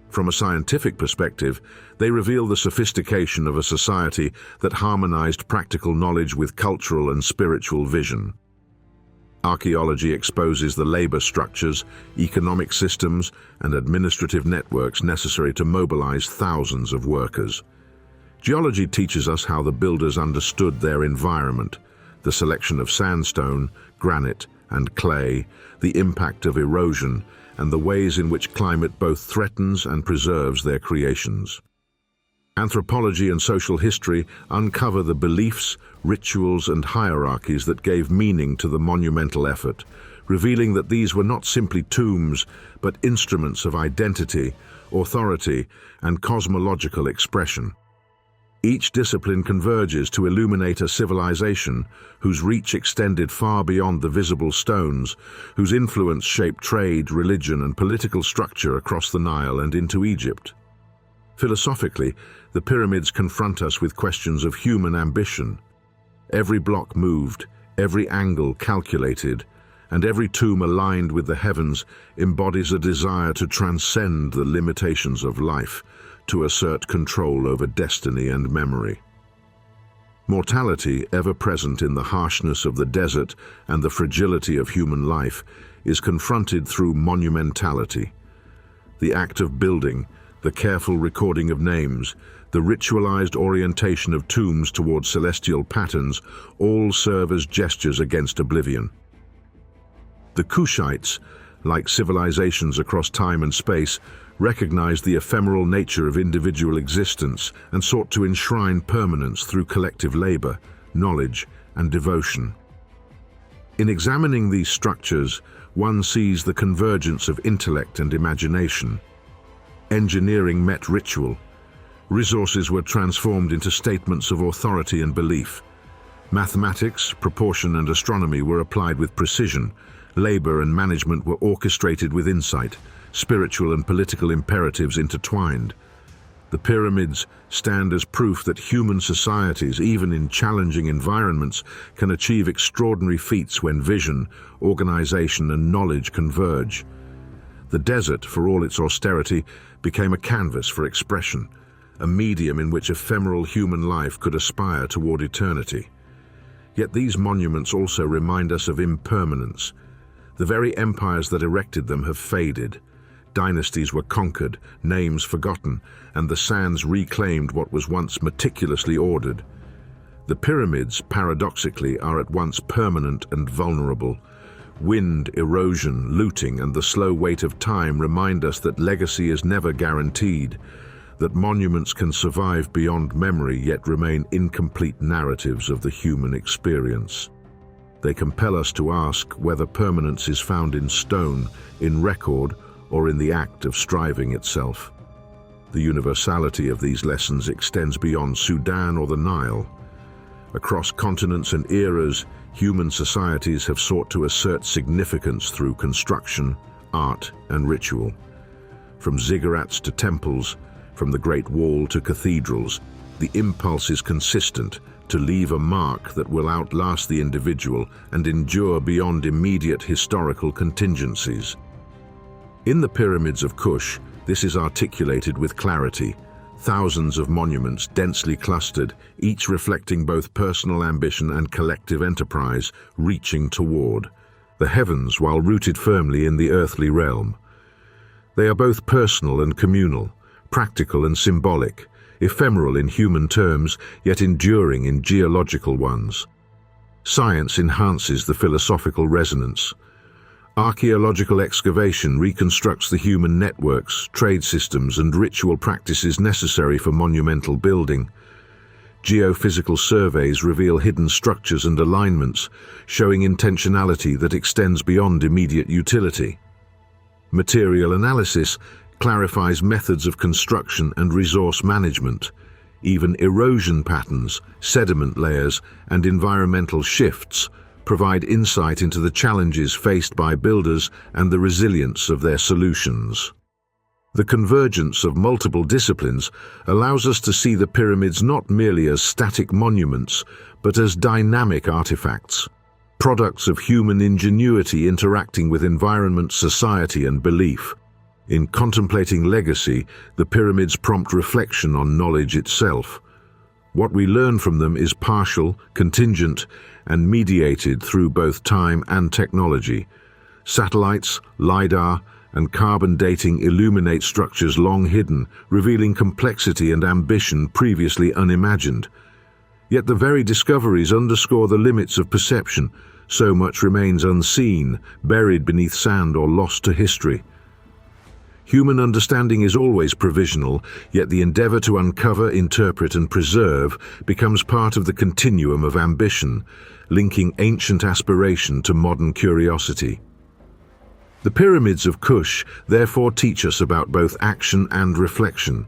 From a scientific perspective, they reveal the sophistication of a society that harmonized practical knowledge with cultural and spiritual vision. Archaeology exposes the labor structures, economic systems, and administrative networks necessary to mobilize thousands of workers. Geology teaches us how the builders understood their environment, the selection of sandstone, granite, and clay, the impact of erosion, and the ways in which climate both threatens and preserves their creations. Anthropology and social history uncover the beliefs, rituals, and hierarchies that gave meaning to the monumental effort, revealing that these were not simply tombs, but instruments of identity, authority, and cosmological expression. Each discipline converges to illuminate a civilization whose reach extended far beyond the visible stones, whose influence shaped trade, religion, and political structure across the Nile and into Egypt. Philosophically, the pyramids confront us with questions of human ambition. Every block moved, every angle calculated, and every tomb aligned with the heavens embodies a desire to transcend the limitations of life, to assert control over destiny and memory. Mortality, ever present in the harshness of the desert and the fragility of human life, is confronted through monumentality. The act of building, the careful recording of names, the ritualized orientation of tombs towards celestial patterns all serve as gestures against oblivion. The Kushites, like civilizations across time and space, recognized the ephemeral nature of individual existence and sought to enshrine permanence through collective labor, knowledge, and devotion. In examining these structures, one sees the convergence of intellect and imagination. Engineering met ritual. Resources were transformed into statements of authority and belief. Mathematics, proportion, and astronomy were applied with precision. Labor and management were orchestrated with insight. Spiritual and political imperatives intertwined. The pyramids stand as proof that human societies, even in challenging environments, can achieve extraordinary feats when vision, organization, and knowledge converge. The desert, for all its austerity, became a canvas for expression, a medium in which ephemeral human life could aspire toward eternity. Yet these monuments also remind us of impermanence. The very empires that erected them have faded. Dynasties were conquered, names forgotten, and the sands reclaimed what was once meticulously ordered. The pyramids, paradoxically, are at once permanent and vulnerable. Wind, erosion, looting, and the slow weight of time remind us that legacy is never guaranteed, that monuments can survive beyond memory yet remain incomplete narratives of the human experience. They compel us to ask whether permanence is found in stone, in record, or in the act of striving itself. The universality of these lessons extends beyond Sudan or the Nile. Across continents and eras, human societies have sought to assert significance through construction, art, and ritual. From ziggurats to temples, from the Great Wall to cathedrals, the impulse is consistent to leave a mark that will outlast the individual and endure beyond immediate historical contingencies. In the pyramids of Kush, this is articulated with clarity. Thousands of monuments densely clustered, each reflecting both personal ambition and collective enterprise, reaching toward the heavens while rooted firmly in the earthly realm. They are both personal and communal, practical and symbolic, ephemeral in human terms, yet enduring in geological ones. Science enhances the philosophical resonance. Archaeological excavation reconstructs the human networks, trade systems, and ritual practices necessary for monumental building. Geophysical surveys reveal hidden structures and alignments, showing intentionality that extends beyond immediate utility. Material analysis clarifies methods of construction and resource management. Even erosion patterns, sediment layers, and environmental shifts provide insight into the challenges faced by builders and the resilience of their solutions. The convergence of multiple disciplines allows us to see the pyramids not merely as static monuments, but as dynamic artifacts, products of human ingenuity interacting with environment, society, and belief. In contemplating legacy, the pyramids prompt reflection on knowledge itself. What we learn from them is partial, contingent, and mediated through both time and technology. Satellites, LiDAR, and carbon dating illuminate structures long hidden, revealing complexity and ambition previously unimagined. Yet the very discoveries underscore the limits of perception. So much remains unseen, buried beneath sand or lost to history. Human understanding is always provisional, yet the endeavor to uncover, interpret, and preserve becomes part of the continuum of ambition, linking ancient aspiration to modern curiosity. The pyramids of Kush therefore teach us about both action and reflection.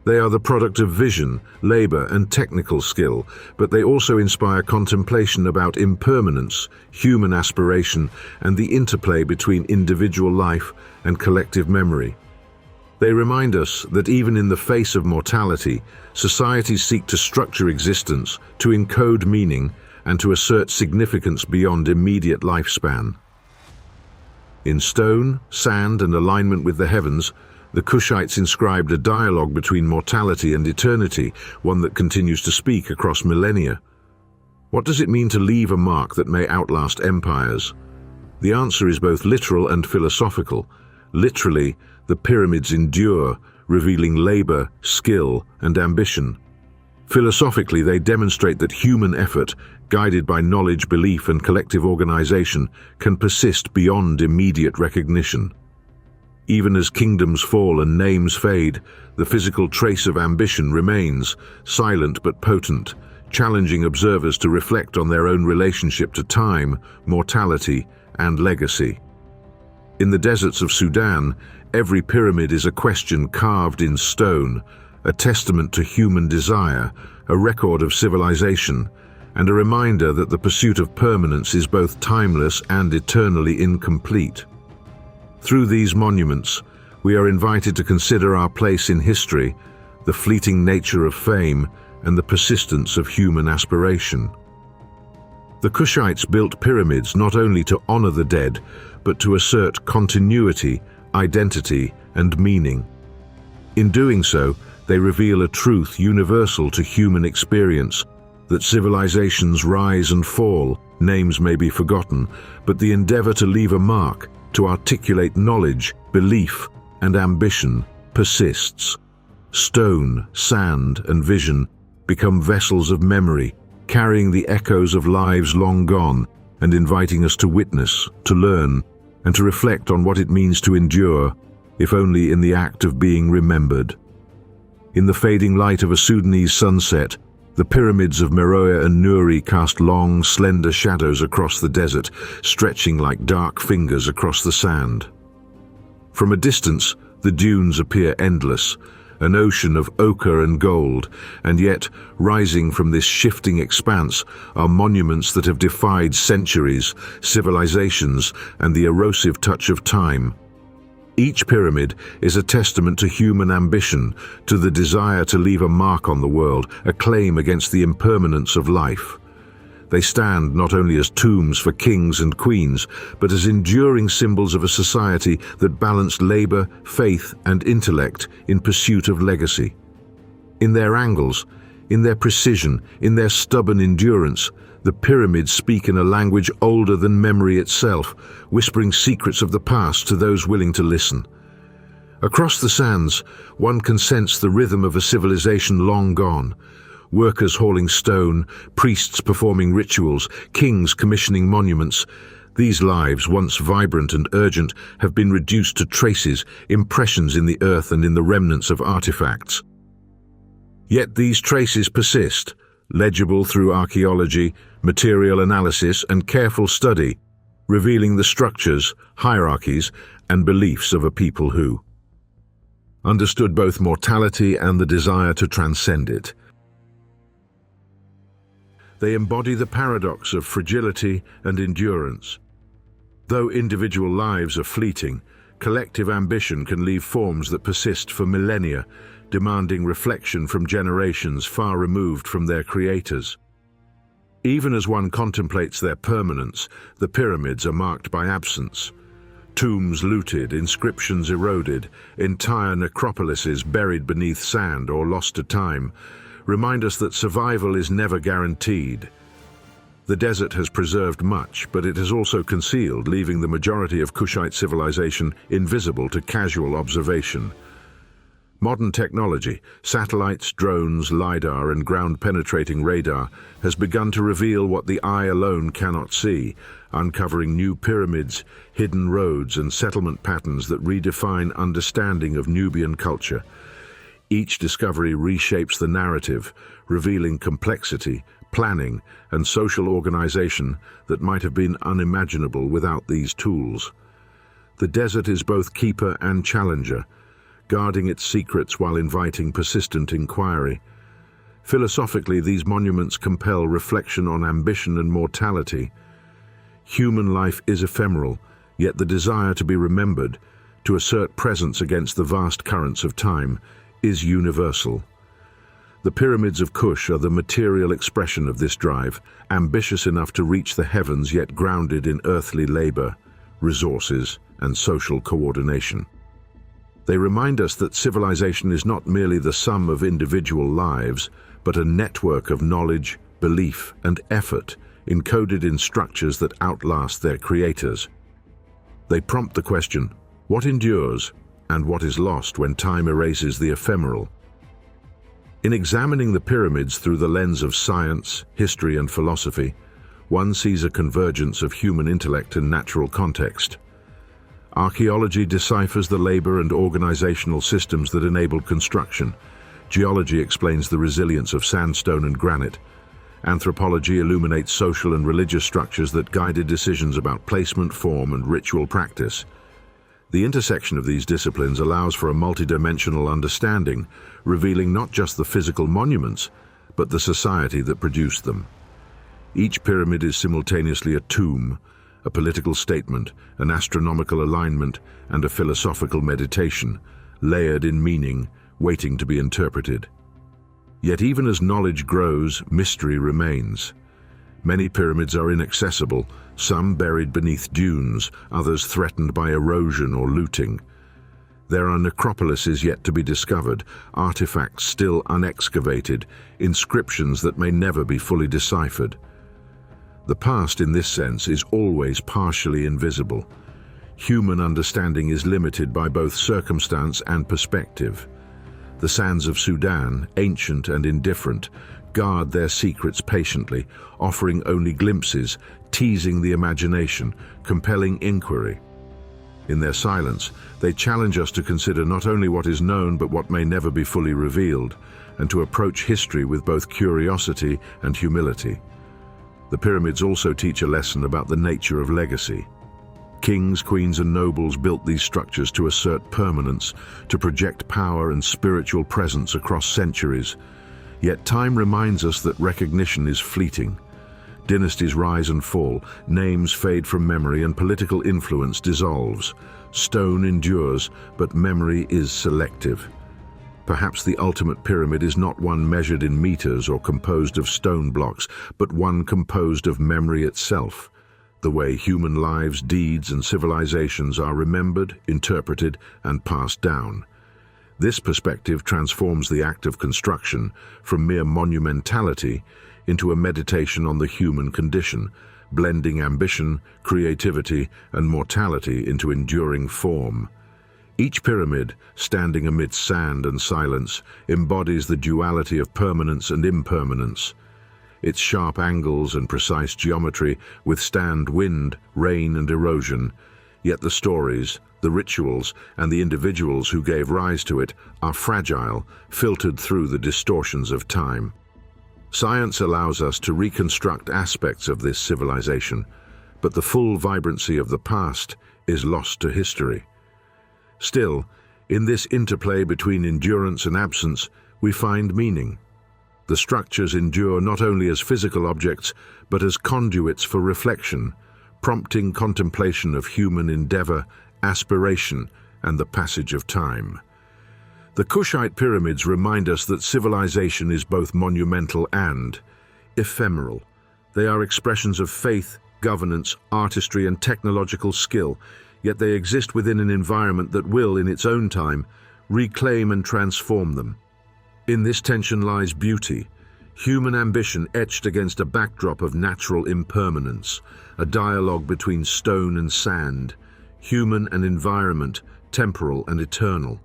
They are the product of vision, labor, and technical skill, but they also inspire contemplation about impermanence, human aspiration, and the interplay between individual life and collective memory. They remind us that even in the face of mortality, societies seek to structure existence, to encode meaning, and to assert significance beyond immediate lifespan. In stone, sand, and alignment with the heavens, the Kushites inscribed a dialogue between mortality and eternity, one that continues to speak across millennia. What does it mean to leave a mark that may outlast empires? The answer is both literal and philosophical. Literally, the pyramids endure, revealing labor, skill, and ambition. Philosophically, they demonstrate that human effort, guided by knowledge, belief, and collective organization, can persist beyond immediate recognition. Even as kingdoms fall and names fade, the physical trace of ambition remains, silent but potent, challenging observers to reflect on their own relationship to time, mortality, and legacy. In the deserts of Sudan, every pyramid is a question carved in stone, a testament to human desire, a record of civilization, and a reminder that the pursuit of permanence is both timeless and eternally incomplete. Through these monuments, we are invited to consider our place in history, the fleeting nature of fame, and the persistence of human aspiration. The Kushites built pyramids not only to honor the dead, but to assert continuity, identity, and meaning. In doing so, they reveal a truth universal to human experience, that civilizations rise and fall, names may be forgotten, but the endeavor to leave a mark, to articulate knowledge, belief, and ambition persists. Stone, sand, and vision become vessels of memory, carrying the echoes of lives long gone and inviting us to witness, to learn, and to reflect on what it means to endure, if only in the act of being remembered. In the fading light of a Sudanese sunset, the pyramids of Meroë and Nuri cast long, slender shadows across the desert, stretching like dark fingers across the sand. From a distance, the dunes appear endless, an ocean of ochre and gold, and yet, rising from this shifting expanse, are monuments that have defied centuries, civilizations, and the erosive touch of time. Each pyramid is a testament to human ambition, to the desire to leave a mark on the world, a claim against the impermanence of life. They stand not only as tombs for kings and queens, but as enduring symbols of a society that balanced labor, faith, and intellect in pursuit of legacy. In their angles, in their precision, in their stubborn endurance, the pyramids speak in a language older than memory itself, whispering secrets of the past to those willing to listen. Across the sands, one can sense the rhythm of a civilization long gone. Workers hauling stone, priests performing rituals, kings commissioning monuments. These lives, once vibrant and urgent, have been reduced to traces, impressions in the earth and in the remnants of artifacts. Yet these traces persist, legible through archaeology, material analysis, and careful study, revealing the structures, hierarchies, and beliefs of a people who understood both mortality and the desire to transcend it. They embody the paradox of fragility and endurance. Though individual lives are fleeting, collective ambition can leave forms that persist for millennia, demanding reflection from generations far removed from their creators. Even as one contemplates their permanence, the pyramids are marked by absence. Tombs looted, inscriptions eroded, entire necropolises buried beneath sand or lost to time, remind us that survival is never guaranteed. The desert has preserved much, but it has also concealed, leaving the majority of Kushite civilization invisible to casual observation. Modern technology, satellites, drones, LiDAR, and ground-penetrating radar, has begun to reveal what the eye alone cannot see, uncovering new pyramids, hidden roads, and settlement patterns that redefine understanding of Nubian culture. Each discovery reshapes the narrative, revealing complexity, planning, and social organization that might have been unimaginable without these tools. The desert is both keeper and challenger, guarding its secrets while inviting persistent inquiry. Philosophically, these monuments compel reflection on ambition and mortality. Human life is ephemeral, yet the desire to be remembered, to assert presence against the vast currents of time, is universal. The pyramids of Kush are the material expression of this drive, ambitious enough to reach the heavens yet grounded in earthly labor, resources, and social coordination. They remind us that civilization is not merely the sum of individual lives, but a network of knowledge, belief, and effort encoded in structures that outlast their creators. They prompt the question, what endures and what is lost when time erases the ephemeral? In examining the pyramids through the lens of science, history, and philosophy, one sees a convergence of human intellect and natural context. Archaeology deciphers the labor and organizational systems that enabled construction. Geology explains the resilience of sandstone and granite. Anthropology illuminates social and religious structures that guided decisions about placement, form, and ritual practice. The intersection of these disciplines allows for a multidimensional understanding, revealing not just the physical monuments, but the society that produced them. Each pyramid is simultaneously a tomb, a political statement, an astronomical alignment, and a philosophical meditation, layered in meaning, waiting to be interpreted. Yet even as knowledge grows, mystery remains. Many pyramids are inaccessible, some buried beneath dunes, others threatened by erosion or looting. There are necropolises yet to be discovered, artifacts still unexcavated, inscriptions that may never be fully deciphered. The past, in this sense, is always partially invisible. Human understanding is limited by both circumstance and perspective. The sands of Sudan, ancient and indifferent, guard their secrets patiently, offering only glimpses, teasing the imagination, compelling inquiry. In their silence, they challenge us to consider not only what is known but what may never be fully revealed, and to approach history with both curiosity and humility. The pyramids also teach a lesson about the nature of legacy. Kings, queens, and nobles built these structures to assert permanence, to project power and spiritual presence across centuries. Yet time reminds us that recognition is fleeting. Dynasties rise and fall, names fade from memory, and political influence dissolves. Stone endures, but memory is selective. Perhaps the ultimate pyramid is not one measured in meters or composed of stone blocks, but one composed of memory itself, the way human lives, deeds, and civilizations are remembered, interpreted, and passed down. This perspective transforms the act of construction from mere monumentality into a meditation on the human condition, blending ambition, creativity, and mortality into enduring form. Each pyramid, standing amidst sand and silence, embodies the duality of permanence and impermanence. Its sharp angles and precise geometry withstand wind, rain, and erosion, yet the stories, the rituals, and the individuals who gave rise to it are fragile, filtered through the distortions of time. Science allows us to reconstruct aspects of this civilization, but the full vibrancy of the past is lost to history. Still, in this interplay between endurance and absence, we find meaning. The structures endure not only as physical objects, but as conduits for reflection, prompting contemplation of human endeavor, aspiration, and the passage of time. The Kushite pyramids remind us that civilization is both monumental and ephemeral. They are expressions of faith, governance, artistry, and technological skill, yet they exist within an environment that will, in its own time, reclaim and transform them. In this tension lies beauty, human ambition etched against a backdrop of natural impermanence, a dialogue between stone and sand, human and environment, temporal and eternal.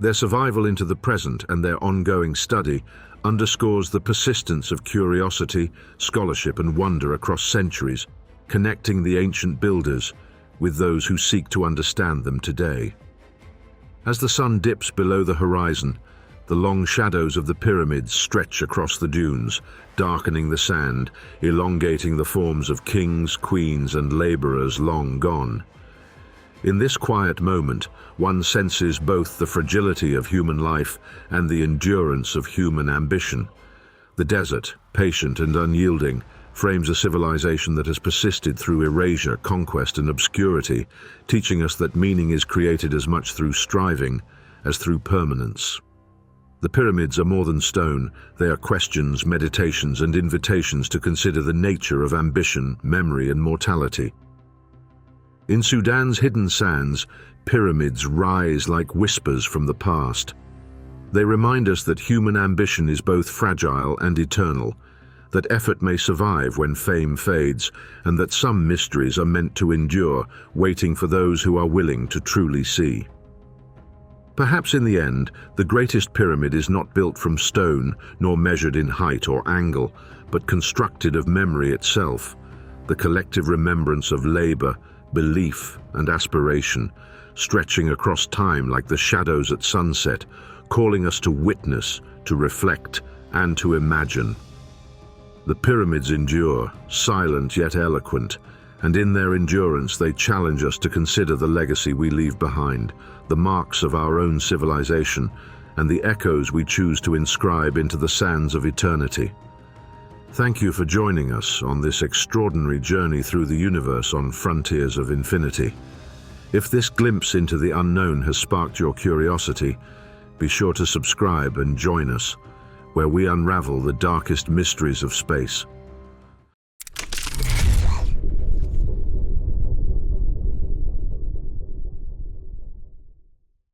Their survival into the present and their ongoing study underscores the persistence of curiosity, scholarship, and wonder across centuries, connecting the ancient builders with those who seek to understand them today. As the sun dips below the horizon, the long shadows of the pyramids stretch across the dunes, darkening the sand, elongating the forms of kings, queens, and laborers long gone. In this quiet moment, one senses both the fragility of human life and the endurance of human ambition. The desert, patient and unyielding, frames a civilization that has persisted through erasure, conquest, and obscurity, teaching us that meaning is created as much through striving as through permanence. The pyramids are more than stone. They are questions, meditations, and invitations to consider the nature of ambition, memory, and mortality. In Sudan's hidden sands, pyramids rise like whispers from the past. They remind us that human ambition is both fragile and eternal, that effort may survive when fame fades, and that some mysteries are meant to endure, waiting for those who are willing to truly see. Perhaps in the end, the greatest pyramid is not built from stone, nor measured in height or angle, but constructed of memory itself, the collective remembrance of labor, belief, and aspiration, stretching across time like the shadows at sunset, calling us to witness, to reflect, and to imagine. The pyramids endure, silent yet eloquent, and in their endurance they challenge us to consider the legacy we leave behind, the marks of our own civilization, and the echoes we choose to inscribe into the sands of eternity. Thank you for joining us on this extraordinary journey through the universe on Frontiers of Infinity. If this glimpse into the unknown has sparked your curiosity, be sure to subscribe and join us, where we unravel the darkest mysteries of space.